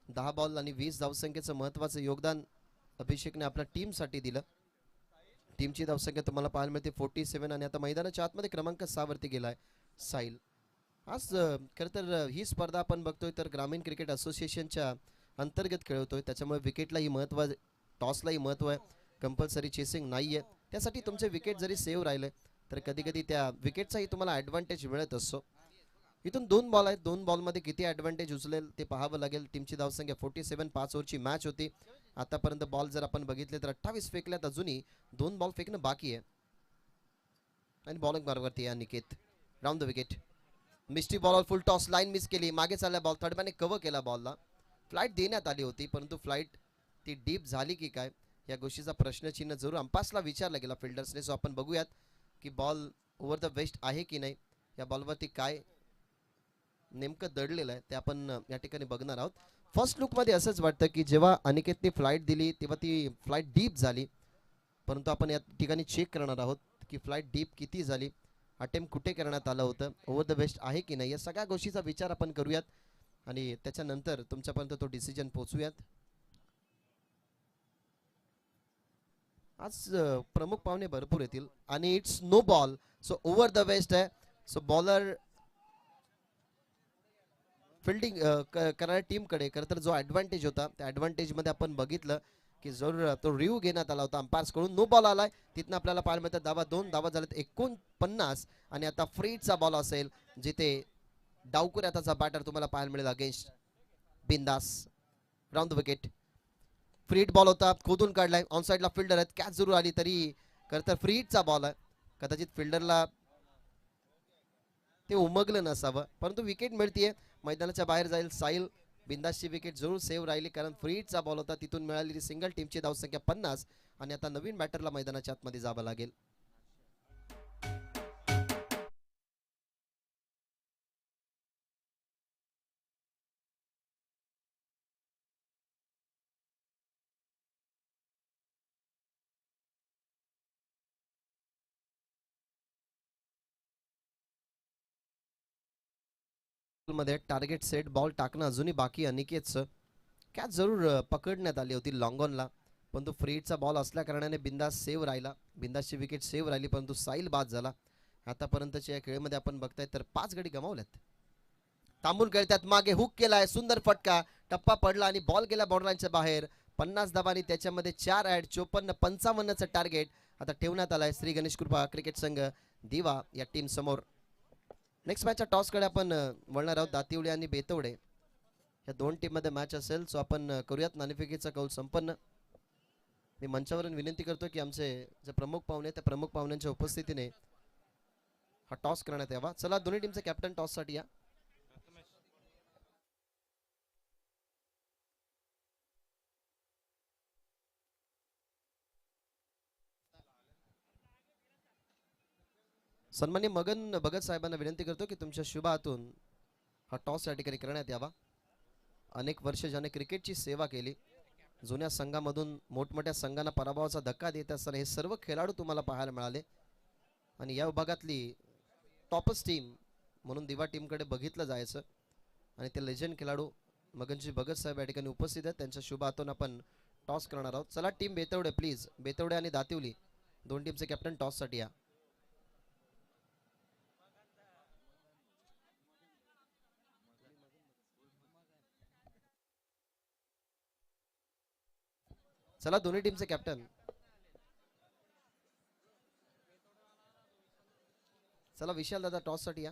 10 बॉल आणि 20 धावसंख्येचं महत्वाचं योगदान अभिषेकने आपल्या टीमसाठी दिलं. टीमची धावसंख्या तुम्हाला पाहायला मिळते 47 आणि आता मैदानाच्या आतमध्ये क्रमांक 6 वरती गेलाय साहिल. आज खरं तर ही स्पर्धा आपण बघतोय तर ग्रामीण क्रिकेट असोसिएशनच्या अंतर्गत खेळवतोय, त्याच्यामुळे विकेटलाही महत्व आहे, टॉसलाही महत्व आहे, कंपल्सरी चेसिंग नाही आहे. त्यासाठी तुमचे विकेट जरी सेव्ह राहिले तर कधी कधी त्या विकेटचाही तुम्हाला ॲडव्हान्टेज मिळत असतो. इथून 2 बॉल आहेत, 2 बॉलमध्ये किती ॲडव्हान्टेज उचलेल ते पाहावं लागेल. टीमची धावसंख्या 47, 5 ओव्हरची मॅच होती. आतापर्यंत बॉल जर आपण बघितले तर 28 फेकल्यात, अजूनही 2 बॉल फेकणं बाकी आहे. आणि बॉलिंग बरोबरती आहे निकेत राऊंड द विकेट. मिस्टी बॉलवर फुल टॉस, लाईन मिस केली, मागे चालला बॉल, थर्डमॅनने कव्हर केला बॉलला. फ्लाईट देण्यात आली होती परंतु फ्लाईट ती डीप झाली की काय या गोष्टीचा प्रश्नचिन्ह जरूर अंपासला विचारला गेला फिल्डर्सने. सो आपण बघूयात की बॉल ओव्हर द वेस्ट आहे की नाही, या बॉलवरती काय नेमकं दडलेलं आहे ते आपण या ठिकाणी बघणार आहोत. फर्स्ट लुकमध्ये असंच वाटतं की जेव्हा अनिकेतने फ्लाईट दिली तेव्हा ती फ्लाईट डीप झाली, परंतु आपण या ठिकाणी चेक करणार आहोत की फ्लाईट डीप किती झाली, अटेम्प्ट कुठे करण्यात आलं होतं, ओव्हर द बेस्ट आहे की नाही, या सगळ्या गोष्टीचा विचार आपण करूयात आणि त्याच्यानंतर तुमच्यापर्यंत तो डिसिजन पोहोचूयात. आज प्रमुख पाहुणे भरपूर येतील आणि it's no ball, so over the waist आहे. सो बॉलर फिल्डिंग करणाऱ्या टीमकडे खरं तर जो ॲडव्हान्टेज होता त्या ॲडव्हान्टेजमध्ये आपण बघितलं की जरूर तो रिव्ह्यू घेण्यात आला होता अंपायर्सकडून. नो बॉल आलाय, तिथनं आपल्याला पाहायला मिळतात धावा 2 धावा झाल्यात 49 आणि आता फ्रीडचा बॉल असेल जिथे डावकुऱ्याचा बॅटर तुम्हाला पाहायला मिळेल अगेन्स्ट बिंदास. राऊंड द विकेट फ्रीड बॉल होता, खोदून काढलाय, ऑन साईडला फिल्डर आहेत, कॅच जरूर आली तरी खरं तर फ्रीडचा बॉल आहे. कदाचित फिल्डरला ते उमगलं नसावं परंतु विकेट मिळतीये, मैदानाच्या बाहेर जाईल साहिल. बिंदासची विकेट जरूर सेव्ह राहिली कारण फ्रीडचा बॉल होता, तिथून मिळालेली सिंगल. टीमची धावसंख्या 50 आणि आता नवीन बॅटरला मैदानाच्या आतमध्ये जावं लागेल. मध्ये टार्गेट सेट बॉल टाकणं अजूनही बाकी अनिकेतचं. कॅच जरूर पकडण्यात आली होती लॉंग ऑनला, परंतु फ्रीडचा बॉल असल्या कारणाने बिंदास सेव्ह राहिला, बिंदासची विकेट सेव्ह राहिली परंतु साहिल बाद झाला. आतापर्यंतच्या या खेळमध्ये आपण बघताय तर 5 गडी गमावल्यात. थांबून खेळतात, मागे हुक केलाय, सुंदर फटका, टप्पा पडला आणि बॉल गेला बॉर्डरलाईनच्या बाहेर. 50 धावा आणि त्याच्यामध्ये 4 ॲड, 54-55चं टार्गेट आता ठेवण्यात आलाय श्री गणेश कृपा क्रिकेट संघ दिवा या टीम समोर. नेक्स्ट मॅचच्या टॉसकडे आपण वळणार आहोत. दातिवडे आणि बेतवडे या 2 टीममध्ये मॅच असेल. सो आपण करूयात नाणेफेकीचा कौल संपन्न. मी मंचावरून विनंती करतो की आमचे जे प्रमुख पाहुणे त्या प्रमुख पाहुण्यांच्या उपस्थितीने हा टॉस करण्यात यावा. चला दोन्ही टीमचे कॅप्टन टॉससाठी या. सन्माननीय मगन भगत साहेबांना विनंती करतो की तुमच्या शुभ हातून हा टॉस या ठिकाणी करण्यात यावा. अनेक वर्ष ज्याने क्रिकेटची सेवा केली, जुन्या संघामधून मोठमोठ्या संघांना पराभवाचा धक्का देत असताना हे सर्व खेळाडू तुम्हाला पाहायला मिळाले आणि या विभागातली टॉपच टीम म्हणून दिवा टीमकडे बघितलं जायचं आणि ते लेजंड खेळाडू मगनजी भगत साहेब या ठिकाणी उपस्थित आहेत, त्यांच्या शुभ हातून आपण टॉस करणार आहोत. चला टीम बेतवडे प्लीज, बेतवडे आणि दातिवली दोन टीमचे कॅप्टन टॉस साठी या. चला दोन्ही टीमचे कॅप्टन, चला विशाल दादा टॉस साठी या.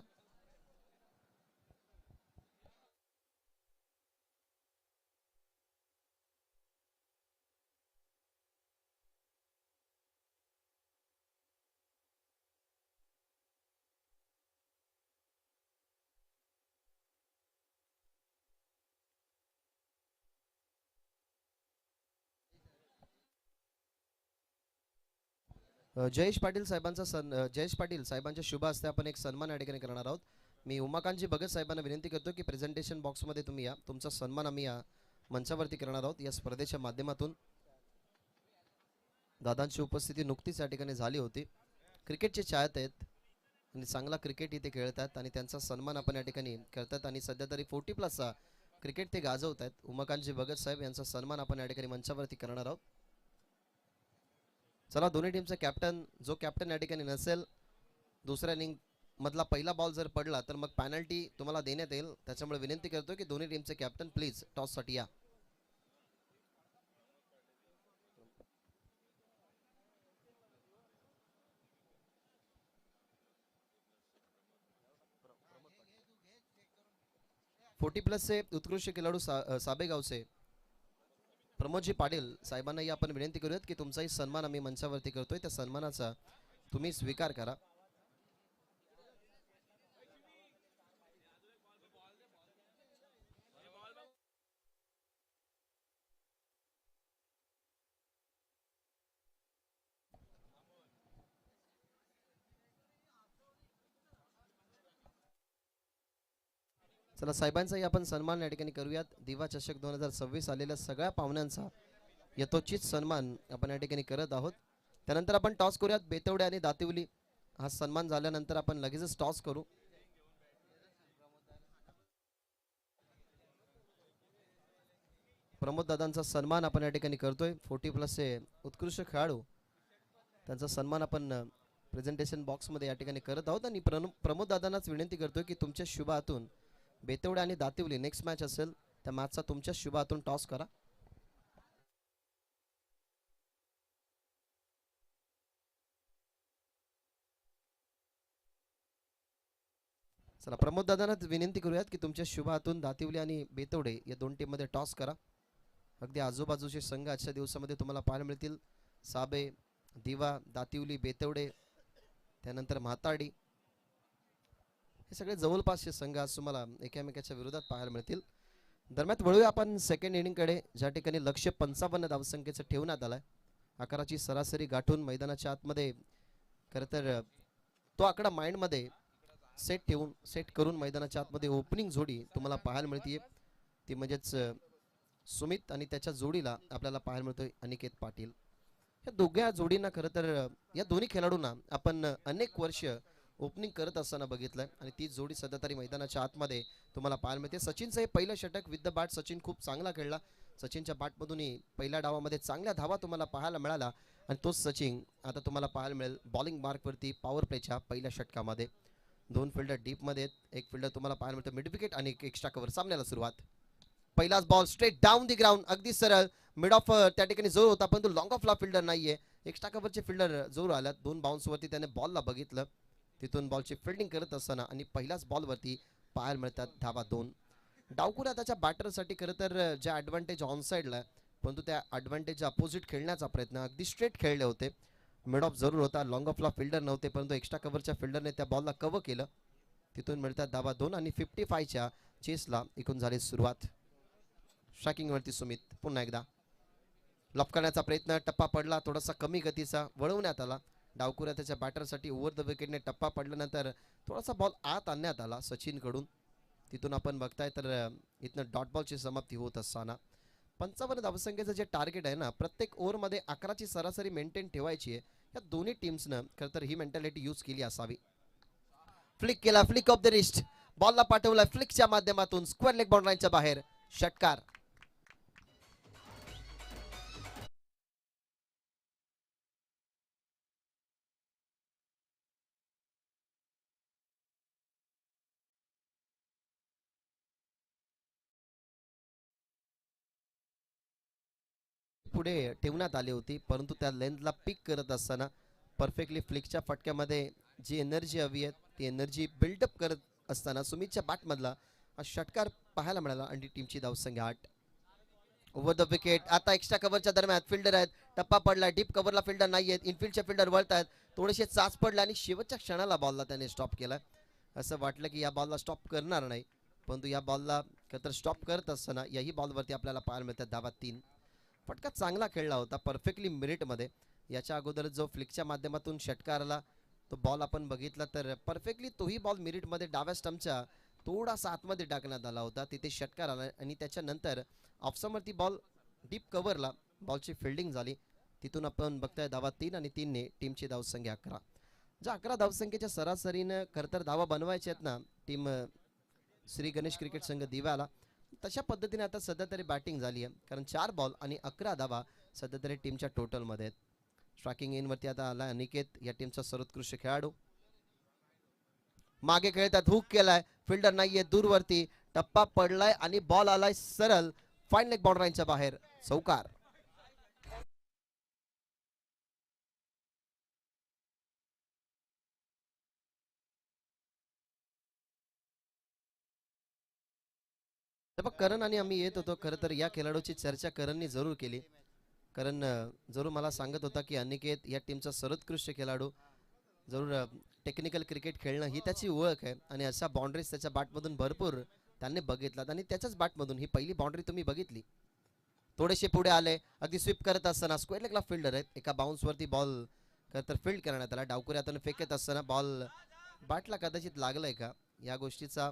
जयेश पाटील साहेबांचा जयेश पाटील साहेबांच्या शुभ हस्ते आपण एक सन्मान या ठिकाणी करणार आहोत. मी उमाकांतजी भगत साहेबांना विनंती करतो की प्रेझेंटेशन बॉक्समध्ये तुम्ही या, तुमचा सन्मान आम्ही या मंचावरती करणार आहोत या स्पर्धेच्या माध्यमातून. दादांची उपस्थिती नुकतीच या ठिकाणी झाली होती. क्रिकेटचे चाहते आहेत आणि चांगला क्रिकेट इथे खेळतात आणि त्यांचा सन्मान आपण या ठिकाणी करतात आणि सध्या तरी 40+ क्रिकेट ते गाजवत आहेत. उमाकांतजी भगत साहेब यांचा सन्मान आपण या ठिकाणी मंचावरती करणार आहोत. चला दोन्ही टीमचा कॅप्टन, जो कॅप्टन या ठिकाणी नसेल, दुसऱ्या इनिंग मधला पहिला बॉल जर पडला तर मग पॅनल्टी तुम्हाला देण्यात येईल. त्याच्यामुळे विनंती करतो की दोन्ही टीमचे कॅप्टन प्लीज टॉस साठी या. चे उत्कृष्ट खेळाडू साबेगावचे प्रमोदजी पाटील साहेबांनाही आपण विनंती करूयात की तुमचाही सन्मान आम्ही मंचावरती करतोय, त्या सन्मानाचा तुम्ही स्वीकार करा. चला साहेबांचाही आपण सन्मान या ठिकाणी करूयात. दिवा चषक 2026 आलेल्या सगळ्या पाहुण्यांचा यथोचित सन्मान आपण या ठिकाणी करत आहोत. त्यानंतर आपण टॉस करूयात. बेतवडे आणि दातिवली हा सन्मान झाल्यानंतर आपण लगेचच टॉस करू. प्रमोद दादांचा सन्मान आपण या ठिकाणी करतोय. 40+ उत्कृष्ट खेळाडू, त्यांचा सन्मान आपण प्रेझेंटेशन बॉक्समध्ये या ठिकाणी करत आहोत आणि प्रमोद दादांनाच विनंती करतोय की तुमच्या शुभ हातून बेतवडे आणि दातिवली नेक्स्ट मॅच असेल त्या मॅचचा तुमच्या शुभ हातून टॉस करा. चला प्रमोद दादांना विनंती करूयात की तुमच्या शुभ हातून दातिवली आणि बेतवडे या दोन टीम मध्ये टॉस करा. अगदी आजूबाजूचे संघ आजच्या दिवसामध्ये तुम्हाला पाहायला मिळतील. साबे, दिवा, दातिवली, बेतवडे, त्यानंतर म्हाताडी, हे सगळे जवळपासचे संघ आज तुम्हाला एकामेकाच्या विरोधात पाहायला मिळतील. दरम्यान वळूया आपण सेकंड इनिंगकडे, ज्या ठिकाणी लक्ष्य 55 धावसंख्येचं ठेवण्यात आलाय. आकाराची सरासरी गाठून मैदानाच्या आतमध्ये खरं तर तो आकडा माइंडमध्ये सेट करून मैदानाच्या आतमध्ये ओपनिंग जोडी तुम्हाला पाहायला मिळते, ती म्हणजेच सुमित आणि त्याच्या जोडीला आपल्याला पाहायला मिळतोय अनिकेत पाटील. या दोघ्या जोडींना खरं तर या दोन्ही खेळाडूंना आपण अनेक वर्ष ओपनिंग करत असताना बघितलंय आणि ती जोडी सध्या तरी मैदानाच्या आतमध्ये तुम्हाला पाहायला मिळते. सचिनचं हे पहिलं षटक विथ द बॅट, सचिन खूप चांगला खेळला. सचिनच्या बॅटमधूनही पहिल्या डावामध्ये चांगल्या धावा तुम्हाला पाहायला मिळाला आणि तोच सचिन आता तुम्हाला पाहायला मिळेल बॉलिंग मार्कवरती पॉवर प्लेच्या पहिल्या षटकामध्ये. दोन फिल्डर डीपमध्ये, एक फिल्डर तुम्हाला पाहायला मिळतो मिड विकेट आणि एक एक्स्ट्रा कव्हर. सामन्याला सुरुवात. पहिलाच ball straight down the ground, अगदी सरळ मिड ऑफ त्या ठिकाणी जोर होता, परंतु लॉंग ऑफला फिल्डर नाहीये. एक्स्ट्रा कव्हरचे फिल्डर जोर आल्यात. दोन बाउन्सवरती त्याने बॉलला बघितलं, तिथून बॉलची फिल्डिंग करत असताना आणि पहिल्याच बॉलवरती पाहायला मिळतात धावा 2. डावकुरा त्याच्या बॅटरसाठी खरं तर ज्या ॲडव्हान्टेज ऑन साईडला, परंतु त्या ॲडव्हान्टेज अपोजिट खेळण्याचा प्रयत्न, अगदी स्ट्रेट खेळले होते. मिड ऑफ जरूर होता, लॉंग ऑफला फिल्डर नव्हते, परंतु एक्स्ट्रा कव्हरच्या फिल्डरने त्या बॉलला कव्हर केलं. तिथून मिळतात धावा 2 आणि 55च्या चेसला एकूण झाली सुरुवात. स्ट्रायकिंगवरती सुमित पुन्हा एकदा लपकण्याचा प्रयत्न, टप्पा पडला, थोडासा कमी गतीचा वळवण्यात आला. डावकुऱ्या त्याच्या बॅटरसाठी ओव्हर द विकेटने टप्पा पडल्यानंतर थोडासा बॉल आत आणण्यात आला सचिन कडून. तिथून आपण बघताय तर इथनं डॉट बॉलची समाप्ती होत असताना 55 धावसंख्येचं जे टार्गेट आहे ना, प्रत्येक ओव्हरमध्ये 11ची सरासरी मेंटेन ठेवायची आहे. या दोन्ही टीम्सनं खरं तर ही मेंटॅलिटी यूज केली असावी. फ्लिक केला, फ्लिक ऑफ द रिस्ट, बॉलला पाठवला फ्लिकच्या माध्यमातून स्क्वेअर लेग बाउंड्रीच्या बाहेर. षटकार. पुढे ठेवण्यात आली होती, परंतु त्या लेंथला पिक करत असताना परफेक्टली फ्लिकच्या फटक्यामध्ये जी एनर्जी हवी आहे ती एनर्जी बिल्डअप करत असताना सुमितच्या बॅटमधला हा षटकार पाहायला मिळाला आणि टीमची धावसंख्या 8. Over the wicket. आता एक्स्ट्रा कव्हरच्या दरम्यान फिल्डर आहेत, टप्पा पडला, डीप कव्हरला फिल्डर नाही आहेत, इनफिल्डचे फिल्डर वळत आहेत, थोडेसे चाच पडले आणि शेवटच्या क्षणाला बॉलला त्याने स्टॉप केला. असं वाटलं की या बॉलला स्टॉप करणार नाही, परंतु या बॉलला तर स्टॉप करत असताना याही बॉलवरती आपल्याला पाहायला मिळतात धावा 3. फटका चांगला खेळला होता, परफेक्टली मिरिटमध्ये. याच्या अगोदर जो फ्लिकच्या माध्यमातून षटकारला तो बॉल आपण बघितला तर परफेक्टली तोही बॉल मिरिटमध्ये डाव्या स्टंपच्या थोडासा आतमध्ये टाकण्यात आला होता, तिथे षटकार आला आणि त्याच्यानंतर ऑफसमवरती बॉल डीप कव्हरला बॉलची फिल्डिंग झाली. तिथून आपण बघताय धावा 3 आणि 3ने टीमची धावसंख्या 11. ज्या 11 धावसंख्येच्या सरासरीनं खरं तर धावा बनवायच्या आहेत ना टीम श्री गणेश क्रिकेट संघ दिव्याला, तशा पद्धतीने आता सध्या तरी बॅटिंग झाली आहे, कारण 4 बॉल आणि 11 धावा सध्या तरी टीमच्या टोटलमध्ये आहेत. स्ट्रायकिंग इनवरती आता आला अनिकेत, या टीमचा सर्वोत्कृष्ट खेळाडू. मागे खेळतात, हुक केलाय, फिल्डर नाहीये, दूरवरती टप्पा पडलाय आणि बॉल आलाय सरळ फाईन लेग बॉर्डर लाईनच्या बाहेर. चौकार. करण आणि आम्ही येत होतो, खरं तर या खेळाडूची चर्चा करणनी जरूर केली. कारण जरूर मला सांगत होता की अनिकेत या टीमचा सर्वोत्कृष्ट खेळाडू, जरूर टेक्निकल क्रिकेट खेळणं ही त्याची ओळख आहे आणि अशा बाउंड्रीज त्याच्या बॅटमधून भरपूर त्यांनी बघितलात आणि त्याच्याच बॅटमधून ही पहिली बाउंड्री तुम्ही बघितली. थोडेसे पुढे आले, अगदी स्वीप करत असताना स्क्वेअर लेगला फिल्डर आहेत, एका बाउन्सवरती बॉल खरं तर फील्ड करण्यात आला. डावकुऱ्यातून फेकत असताना बॉल बॅटला कदाचित लागलाय का या गोष्टीचा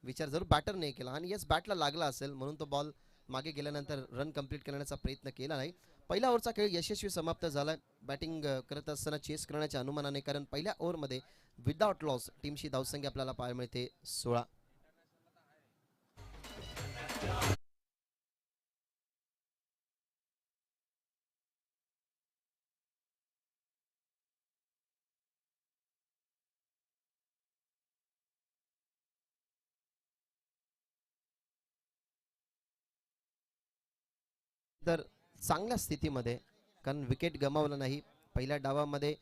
विचार जरूर बॅटर नाही केला आणि यस बॅटला लागला असेल म्हणून तो बॉल मागे गेल्यानंतर रन कंप्लीट करण्याचा प्रयत्न केला नाही. पहिल्या ओव्हरचा खेळ यशस्वी समाप्त झाला. बॅटिंग करत असताना चेस करण्याच्या अनुमानाने, कारण पहिल्या ओव्हरमध्ये विदाउट लॉस टीमची धावसंख्या आपल्याला पाहायला मिळते 16. तर चांगल्या स्थितीमध्ये, कारण विकेट गमावलं नाही. पहिल्या डावामध्ये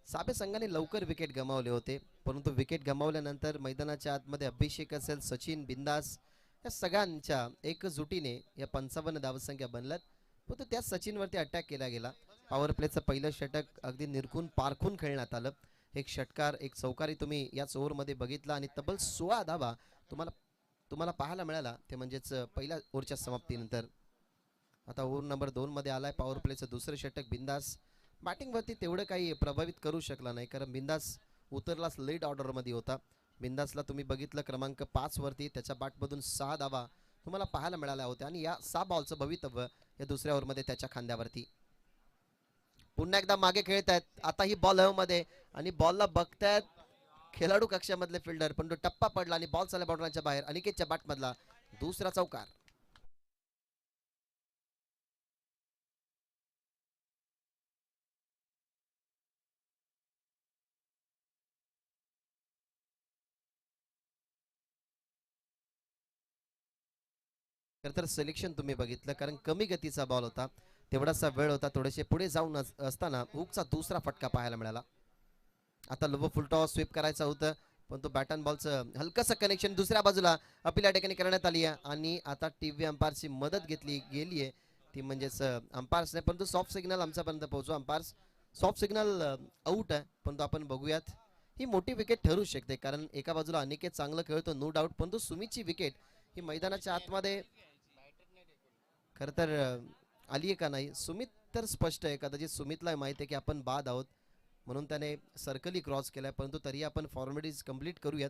साबे संघाने लवकर विकेट गमावले होते, परंतु विकेट गमावल्यानंतर मैदानाच्या आतमध्ये अभिषेक असेल, सचिन, बिंदास या सगळ्यांच्या एकजुटीने या 55 धावसंख्या बनल्यात. परंतु त्या सचिनवरती अटॅक केला गेला. पॉवर प्लेचं पहिलं षटक अगदी निरखून पारखून खेळण्यात आलं. एक षटकार, एक चौकारी तुम्ही याच ओव्हरमध्ये बघितला आणि तब्बल 16 धावा तुम्हाला तुम्हाला पाहायला मिळाला, ते म्हणजेच पहिल्या ओव्हरच्या समाप्तीनंतर. आता ओव्हर नंबर 2 मध्ये आलाय पॉवर प्लेचं दुसरं षटक. बिंदास बॅटिंगवरती तेवढं काही प्रभावित करू शकला नाही, कारण बिंदास उतरलाच लेट ऑर्डरमध्ये होता. बिंदासला तुम्ही बघितलं क्रमांक 5 वरती त्याच्या बॅटमधून 6 धावा तुम्हाला पाहायला मिळाल्या होत्या आणि या 6 बॉलचं भवितव्य या दुसऱ्या ओव्हरमध्ये त्याच्या खांद्यावरती. पुन्हा एकदा मागे खेळत आहेत, आता ही बॉल मध्ये आणि बॉलला बघतायत खेळाडू कक्षामधले फिल्डर, पण तो टप्पा पडला आणि बॉल चालला बाउंड्रीच्या बाहेर. अनिकेतच्या बॅटमधला दुसरा चौकार. तर सिलेक्शन तुम्ही बघितलं, कारण कमी गतीचा बॉल होता, तेवढासा वेळ होता, थोडेसे पुढे जाऊन असताना हुकचा दुसरा फटका पाहायला मिळाला. आता लो फुल टॉस स्वीप करायचं होतं, पण तो बॅट अँड बॉलचं हलकंसं कनेक्शन दुसऱ्या बाजूला अपील या ठिकाणी करण्यात आली आहे आणि आता टीव्ही अंपायरची मदत घेतली गेली आहे, ती म्हणजेच अंपायर्स नाही, परंतु सॉफ्ट सिग्नल आमच्यापर्यंत पोहोचू. अंपायर्स सॉफ्ट सिग्नल आऊट आहे, परंतु आपण बघूयात ही मोठी विकेट ठरू शकते, कारण एका बाजूला अनिकेत चांगलं खेळतो नो डाऊट, परंतु सुमितची विकेट ही मैदानाच्या आतमध्ये खरं तर आली आहे का नाही. सुमित तर स्पष्ट आहे, कदाचित सुमितला माहिती आहे की आपण बाद आहोत म्हणून त्याने सर्कलही क्रॉस केलाय, परंतु तरी आपण फॉर्मॅलिटीज कंप्लीट करूयात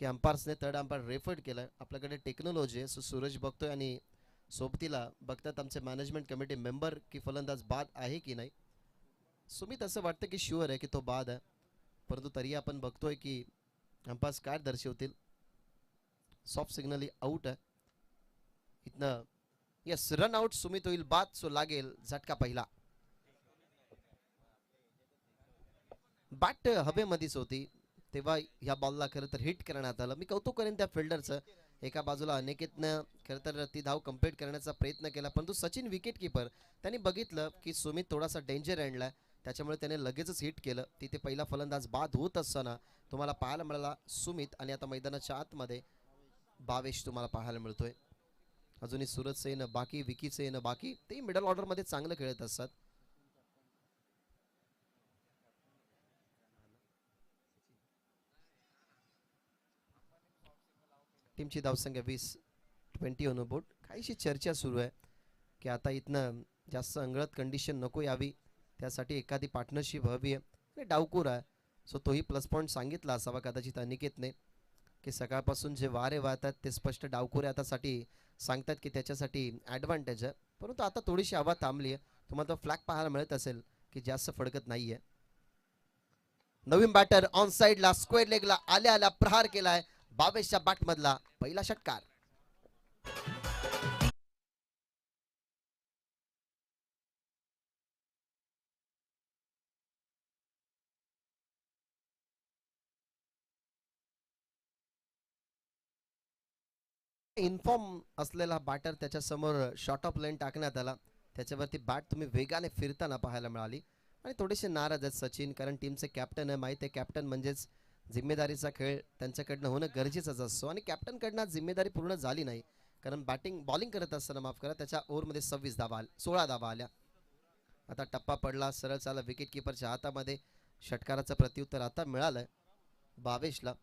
की अंपायर्सने थर्ड अंपायर रेफर्ड केलाय. आपल्याकडे टेक्नॉलॉजी आहे, सो सूरज बघतोय आणि सोबतीला बघतात आमचे मॅनेजमेंट कमिटी मेंबर की फलंदाज बाद आहे की नाही. सुमित असं वाटतं की शुअर आहे की तो बाद आहे, परंतु तरी आपण बघतोय की अंपायर्स काय दर्शवतील. सॉफ्ट सिग्नल आऊट आहे. इथनं यस रन आउट सुमित होईल बाद. सो लागेल झटका पहिला. बॅट हवेमध्येच होती तेव्हा ह्या बॉलला खरं तर हिट करण्यात आलं. मी कौतुक करेन त्या फिल्डरचं. एका बाजूला अनिकेतनं खरं तर ती धाव कम्प्लीट करण्याचा प्रयत्न केला, परंतु सचिन विकेट किपर त्यांनी बघितलं की सुमित थोडासा डेंजर आणलाय, त्याच्यामुळे त्याने लगेचच हिट केलं. तिथे पहिला फलंदाज बाद होत असताना तुम्हाला पाहायला मिळाला सुमित. आणि आता मैदानाच्या आतमध्ये भावेश तुम्हाला पाहायला मिळतोय. अजूनही सूरज सेन बाकी, विकी सेन बाकी, ते मिडल ऑर्डरमध्ये चांगलं खेळत असतात. टीमची धावसंख्या 20 ऑन बोर्ड. काहीशी चर्चा सुरू आहे की आता इथनं जास्त अंगळत कंडिशन नको यावी, त्यासाठी एखादी पार्टनरशिप हवी आहे. आणि डावकूर आहे, सो तोही प्लस पॉईंट सांगितला असावा कदाचित अनिकेतने की सकाळपासून जे वारे वाहतात ते स्पष्ट डावकुरे आतासाठी सांगतात की त्याच्यासाठी ॲडव्हान्टेज आहे. परंतु आता थोडीशी हवा थांबली आहे. तुम्हाला तो फ्लॅग पाहायला मिळत असेल की जास्त फडकत नाही आहे. नवीन बॅटर ऑन साईडला स्क्वेअर लेगला आल्या आल्या प्रहार केलाय. बावेशच्या बॅटमधला पहिला षटकार. इन्फॉर्म असलेला बॅटर त्याच्यासमोर शॉर्ट ऑफ लाईन टाकण्यात आला. त्याच्यावरती बॅट तुम्ही वेगाने फिरताना पाहायला मिळाली. आणि थोडेसे नाराज आहेत सचिन, कारण टीमचे कॅप्टन आहे. माहिती आहे कॅप्टन म्हणजेच जिम्मेदारीचा खेळ त्यांच्याकडनं होणं गरजेचंच असतो. आणि कॅप्टनकडनं जिम्मेदारी पूर्ण झाली नाही, कारण बॉलिंग करत असताना माफ करा त्याच्या ओव्हरमध्ये 16 धावा आल्या. आता टप्पा पडला, सरळ चाला विकेट किपरच्या हातामध्ये. षटकाराचं प्रत्युत्तर आता मिळालंय भावेशला.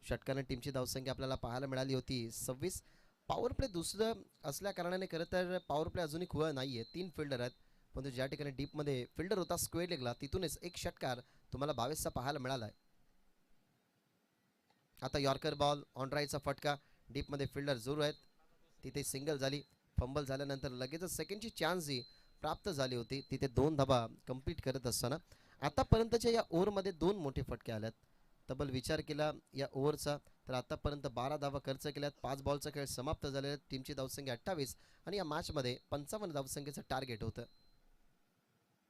षटकाने टीमची धावसंख्या आपल्याला पाहायला मिळाली होती 26. पॉवर प्ले दुसरं असल्या कारणाने खरं तर पॉवर प्ले अजूनही खुळा नाहीये. 3 फिल्डर आहेत, पण ज्या ठिकाणी डीपमध्ये फिल्डर होता स्क्वेअर लेगला, तिथूनच एक षटकार तुम्हाला 22चा पाहायला मिळालाय. आता यॉर्कर बॉल ऑन राईटचा फटका. डीपमध्ये फिल्डर जोर आहेत, तिथे सिंगल झाली. फंबल झाल्यानंतर लगेचच सेकंडची चान्स ही प्राप्त झाली होती. तिथे 2 धावा कंप्लीट करत असताना आतापर्यंतच्या या ओव्हरमध्ये 2 मोठे फटके आल्यात. तब्बल विचार केला या ओव्हरचा तर आतापर्यंत 12 धावा खर्च केल्यात. 5 बॉलचा खेळ समाप्त झालेला. टीमची धावसंख्या 28 आणि या मॅचमध्ये 55 धावसंख्येचं टार्गेट होतं.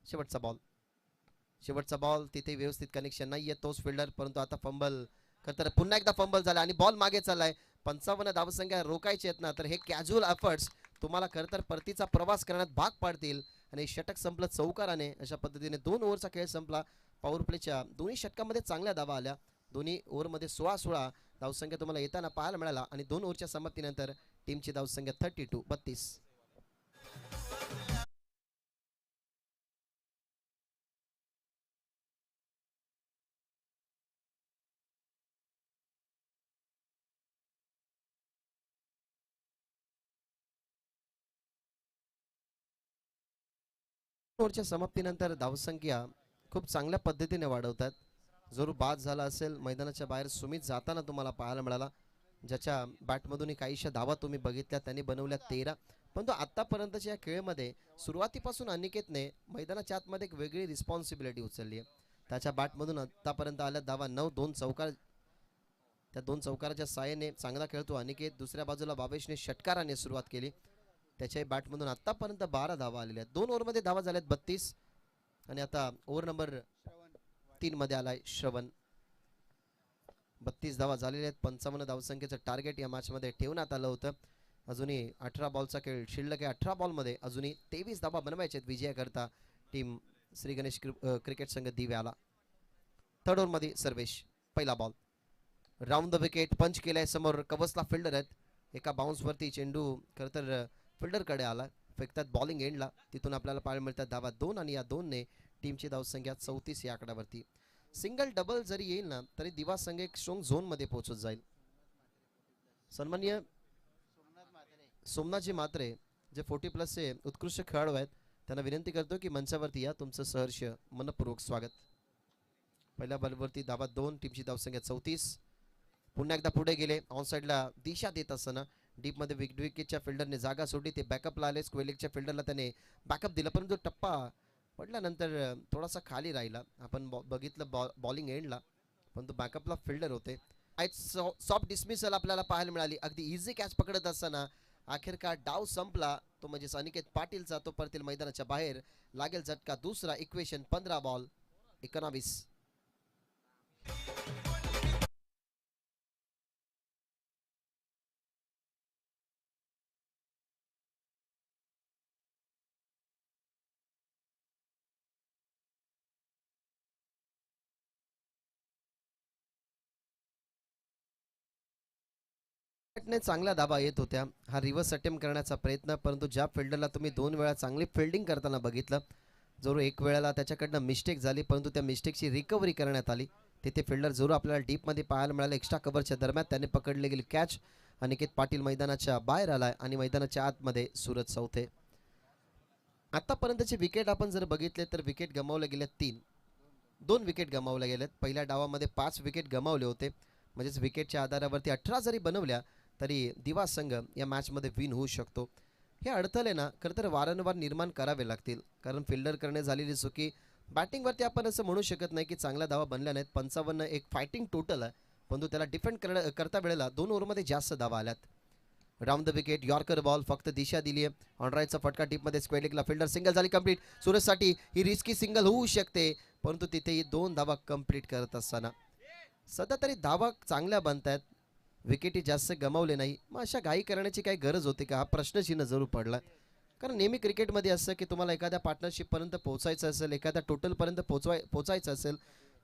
शेवटचा बॉल तिथे व्यवस्थित कनेक्शन नाहीये. तोच फिल्डर, परंतु आता फंबल तर पुन्हा एकदा फंबल झाला आणि बॉल मागे चाललाय. 55 धावसंख्या रोखायची आहेत ना, तर हे कॅज्युअल एफर्ट्स तुम्हाला खरं तर परतीचा प्रवास करण्यात भाग पाडतील. आणि षटक संपलं चौकाराने. अशा पद्धतीने 2 ओव्हरचा खेळ संपला. पॉवर प्लेच्या दोन्ही षटकामध्ये चांगल्या धावा आल्या. दोन्ही ओव्हरमध्ये 16 धावसंख्या तुम्हाला येताना पाहायला मिळाला. आणि 2 ओव्हरच्या समाप्तीनंतर टीमची धावसंख्या 32. ओव्हरच्या समाप्तीनंतर धावसंख्या खूप चांगल्या पद्धतीने वाढवतात. जरूर बाद झाला असेल मैदानाच्या बाहेर सुमित जाताना तुम्हाला पाहायला मिळाला, ज्याच्या बॅटमधून काहीशा धावा तुम्ही बघितल्या. त्यांनी बनवल्या 13. परंतु आतापर्यंतच्या या खेळामध्ये सुरुवातीपासून अनिकेतने मैदानाच्या आतमध्ये एक वेगळी रिस्पॉन्सिबिलिटी उचलली आहे. त्याच्या बॅटमधून आतापर्यंत आल्या धावा 9. 2 चौकार. त्या 2 चौकाराच्या साहाय्याने चांगला खेळतो अनिकेत. दुसऱ्या बाजूला बावेशने षटकाराने सुरुवात केली. त्याच्याही बॅटमधून आतापर्यंत 12 धावा आलेल्या आहेत. 2 ओव्हरमध्ये धावा झाल्यात 32. आणि आता ओव्हर नंबर 3 मध्ये आलाय श्रवण. 32 धावा झालेल्या आहेत. 55 धावसंख्येचं टार्गेट या मॅचमध्ये ठेवण्यात आलं होतं. अजूनही 18 बॉलचा खेळ शिल्लक आहे. 18 बॉलमध्ये अजूनही 23 धावा बनवायचे आहेत विजयाकरता टीम श्री गणेश क्रिकेट संघ दिव्याला. थर्ड ओव्हरमध्ये सर्वेश. पहिला बॉल राऊंड द विकेट पंच केलाय. समोर कवसला फिल्डर आहेत. एका बाउन्सवरती चेंडू खरं तर फिल्डरकडे आला. फेकतात बॉलिंग एंडला. तिथून आपल्याला पाहायला मिळतात धावा 2. आणि या 2ने टीमची धावसंख्या 34 या आकड्यावरती. सिंगल डबल जरी येईल ना, तरी दिवा संघ एक स्ट्रॉंग झोनमध्ये पोहोचत जाईल. सन्माननीय सोमनाथजी म्हात्रे जे 40+ उत्कृष्ट खेळाडू आहेत, त्यांना विनंती करतो की मंचावरती या. तुमचं सहर्ष मनपूर्वक स्वागत. पहिल्या बॉलवरती धावा 2. टीमची धावसंख्या 34. पुन्हा एकदा पुढे गेले. ऑन साईडला दिशा देत असताना डीपमध्ये विकेटच्या फिल्डरने जागा सोडली. ते बॅकअपला आले. स्क्वेअरलेगच्या फिल्डरला त्याने बॅकअप दिला, परंतु टप्पा पडल्यानंतर थोडासा खाली राहिला. आपण बघितलं बॉलिंग एंडला, परंतु बॅकअपला फिल्डर होते. सॉफ्ट डिसमिसल आपल्याला पाहायला मिळाली. अगदी इझी कॅच पकडत असताना अखेरकार डाव संपला तो म्हणजेच अनिकेत पाटीलचा, तो परतील मैदानाच्या बाहेर. लागेल झटका दुसरा. Equation 15 ball 19. ने चांगल्या धाबा येत होत्या. हा रिव्हर्स अटेम्प्ट करण्याचा प्रयत्न, परंतु ज्या फिल्डरला तुम्ही 2 वेळा चांगली फिल्डिंग करताना बघितलं, जरूर एक वेळेला त्याच्याकडनं मिस्टेक झाली, परंतु त्या मिस्टेकची रिकव्हरी करण्यात आली. तिथे फिल्डर जरूर आपल्याला डीपमध्ये पाहायला मिळाले. एक्स्ट्रा कव्हरच्या दरम्यान त्याने पकडले गेली कॅच. अनिकेत पाटील मैदानाच्या बाहेर आलाय आणि मैदानाच्या आतमध्ये सूरज चौथे. आतापर्यंतचे विकेट आपण जर बघितले तर विकेट गमावले गेले 2 विकेट गमावल्या गेल्यात. पहिल्या डावामध्ये 5 विकेट गमावले होते, म्हणजेच विकेटच्या आधारावरती 18 जरी बनवल्या तरी दिवा संघ या मॅचमध्ये विन होऊ शकतो. हे अडथळे ना खरं तर वारंवार निर्माण करावे लागतील, कारण फिल्डर करणे झालेली चुकी. बॅटिंगवरती आपण असं म्हणू शकत नाही की चांगल्या धावा बनल्या नाहीत. 55 एक फायटिंग टोटल आहे, परंतु त्याला डिफेंड करता वेळेला 2 ओव्हरमध्ये जास्त धावा आल्यात. Round the wicket yorker ball, फक्त दिशा दिली आहे. ऑनराईटचा फटका टीपमध्ये स्क्वेअर लेगला. फिल्डर सिंगल झाली कंप्लीट. सूरजसाठी ही रिस्की सिंगल होऊ शकते, परंतु तिथेही 2 धावा कंप्लीट करत असताना सध्या तरी धावा चांगल्या बनत आहेत. विकेटी जास्त गमावले नाही. मग अशा घाई करण्याची काही गरज होती का, हा प्रश्नचिन्ह जरूर पडला. कारण नेहमी क्रिकेटमध्ये असं की तुम्हाला एखाद्या पार्टनरशिपपर्यंत पोहोचायचं असेल, एखाद्या टोटलपर्यंत पोहोचायचं असेल,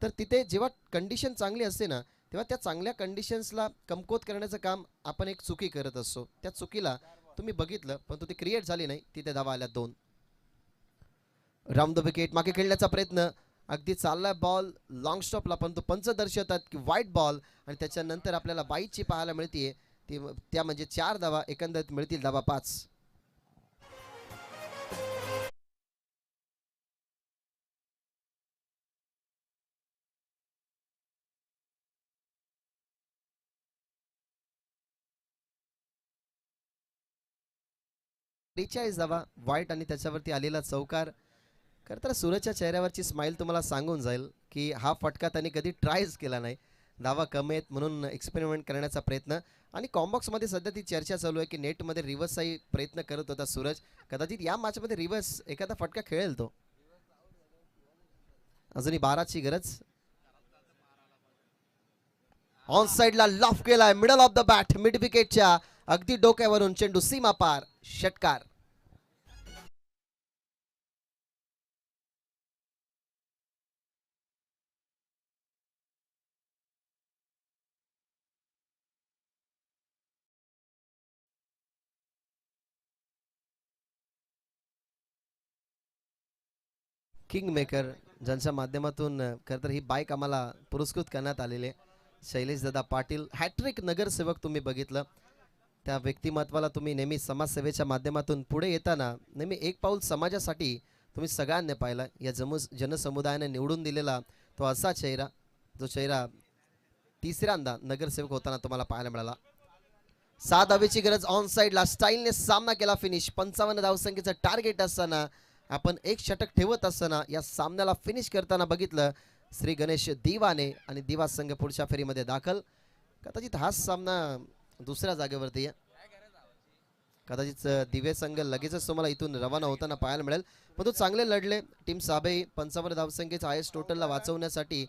तर तिथे जेव्हा कंडिशन चांगली असते ना, तेव्हा त्या चांगल्या कंडिशन्सला कमकुवत करण्याचं काम आपण एक चुकी करत असतो. त्या चुकीला तुम्ही बघितलं, परंतु ती क्रिएट झाली नाही. तिथे धावा आल्या 2. राऊंड द विकेट मागे खेळण्याचा प्रयत्न, अगदी चाललाय बॉल लॉंग स्टॉपला, परंतु पंच दर्शवतात की वाईट बॉल. आणि त्याच्यानंतर आपल्याला बाईची पाहायला मिळते ती, त्या म्हणजे 4 धावा एकंदरीत मिळतील. धावा 5. धावा वाईट आणि त्याच्यावरती आलेला चौकार. खरं तर सूरजच्या चेहऱ्यावरची स्माईल तुम्हाला सांगून जाईल की हा फटका त्याने कधी ट्रायच केला नाही. धावा कमी आहेत म्हणून एक्सपेरिमेंट करण्याचा प्रयत्न. आणि कॉम्बॉक्समध्ये सध्या ती चर्चा चालू आहे की नेटमध्ये रिव्हर्सचाही प्रयत्न करत होता सूरज. कदाचित या मॅचमध्ये रिव्हर्स एखादा फटका खेळेल तो. अजूनही 12ची गरज. ऑन साइडला लॉफ केलाय, middle off the bat, mid विकेटच्या अगदी डोक्यावरून चेंडू सीमा पार, षटकार. किंग मेकर ज्यांच्या माध्यमातून खरं तर ही बाईक आम्हाला पुरस्कृत करण्यात आलेले शैलेश दादा पाटील. हॅट्रिक नगरसेवक तुम्ही बघितलं, त्या व्यक्तिमत्वाला तुम्ही नेहमी समाजसेवेच्या माध्यमातून पुढे येताना नेहमी एक पाऊल समाजासाठी तुम्ही सगळ्यांनी पाहिला. या जनसमुदायाने निवडून दिलेला तो असा चेहरा, जो चेहरा तिसऱ्यांदा नगरसेवक होताना तुम्हाला पाहायला मिळाला. 7 धावेची गरज. ऑन साइडला स्टाईलने सामना केला, फिनिश. 55 धावसंख्येचं टार्गेट असताना आपण एक षटक ठेवत असताना या सामन्याला फिनिश करताना बघितलं श्री गणेश दिवाने. आणि दिवा संघ पुढच्या फेरीमध्ये दाखल. कदाचित हाच सामना दुसऱ्या जागेवरती आहे. कदाचित दिवे संघ लगेचच तुम्हाला इथून रवाना होताना पाहायला मिळेल. पण तो चांगले लढले. टीम साबे 55 धावसंख्येचा हायस्ट टोटलला वाचवण्यासाठी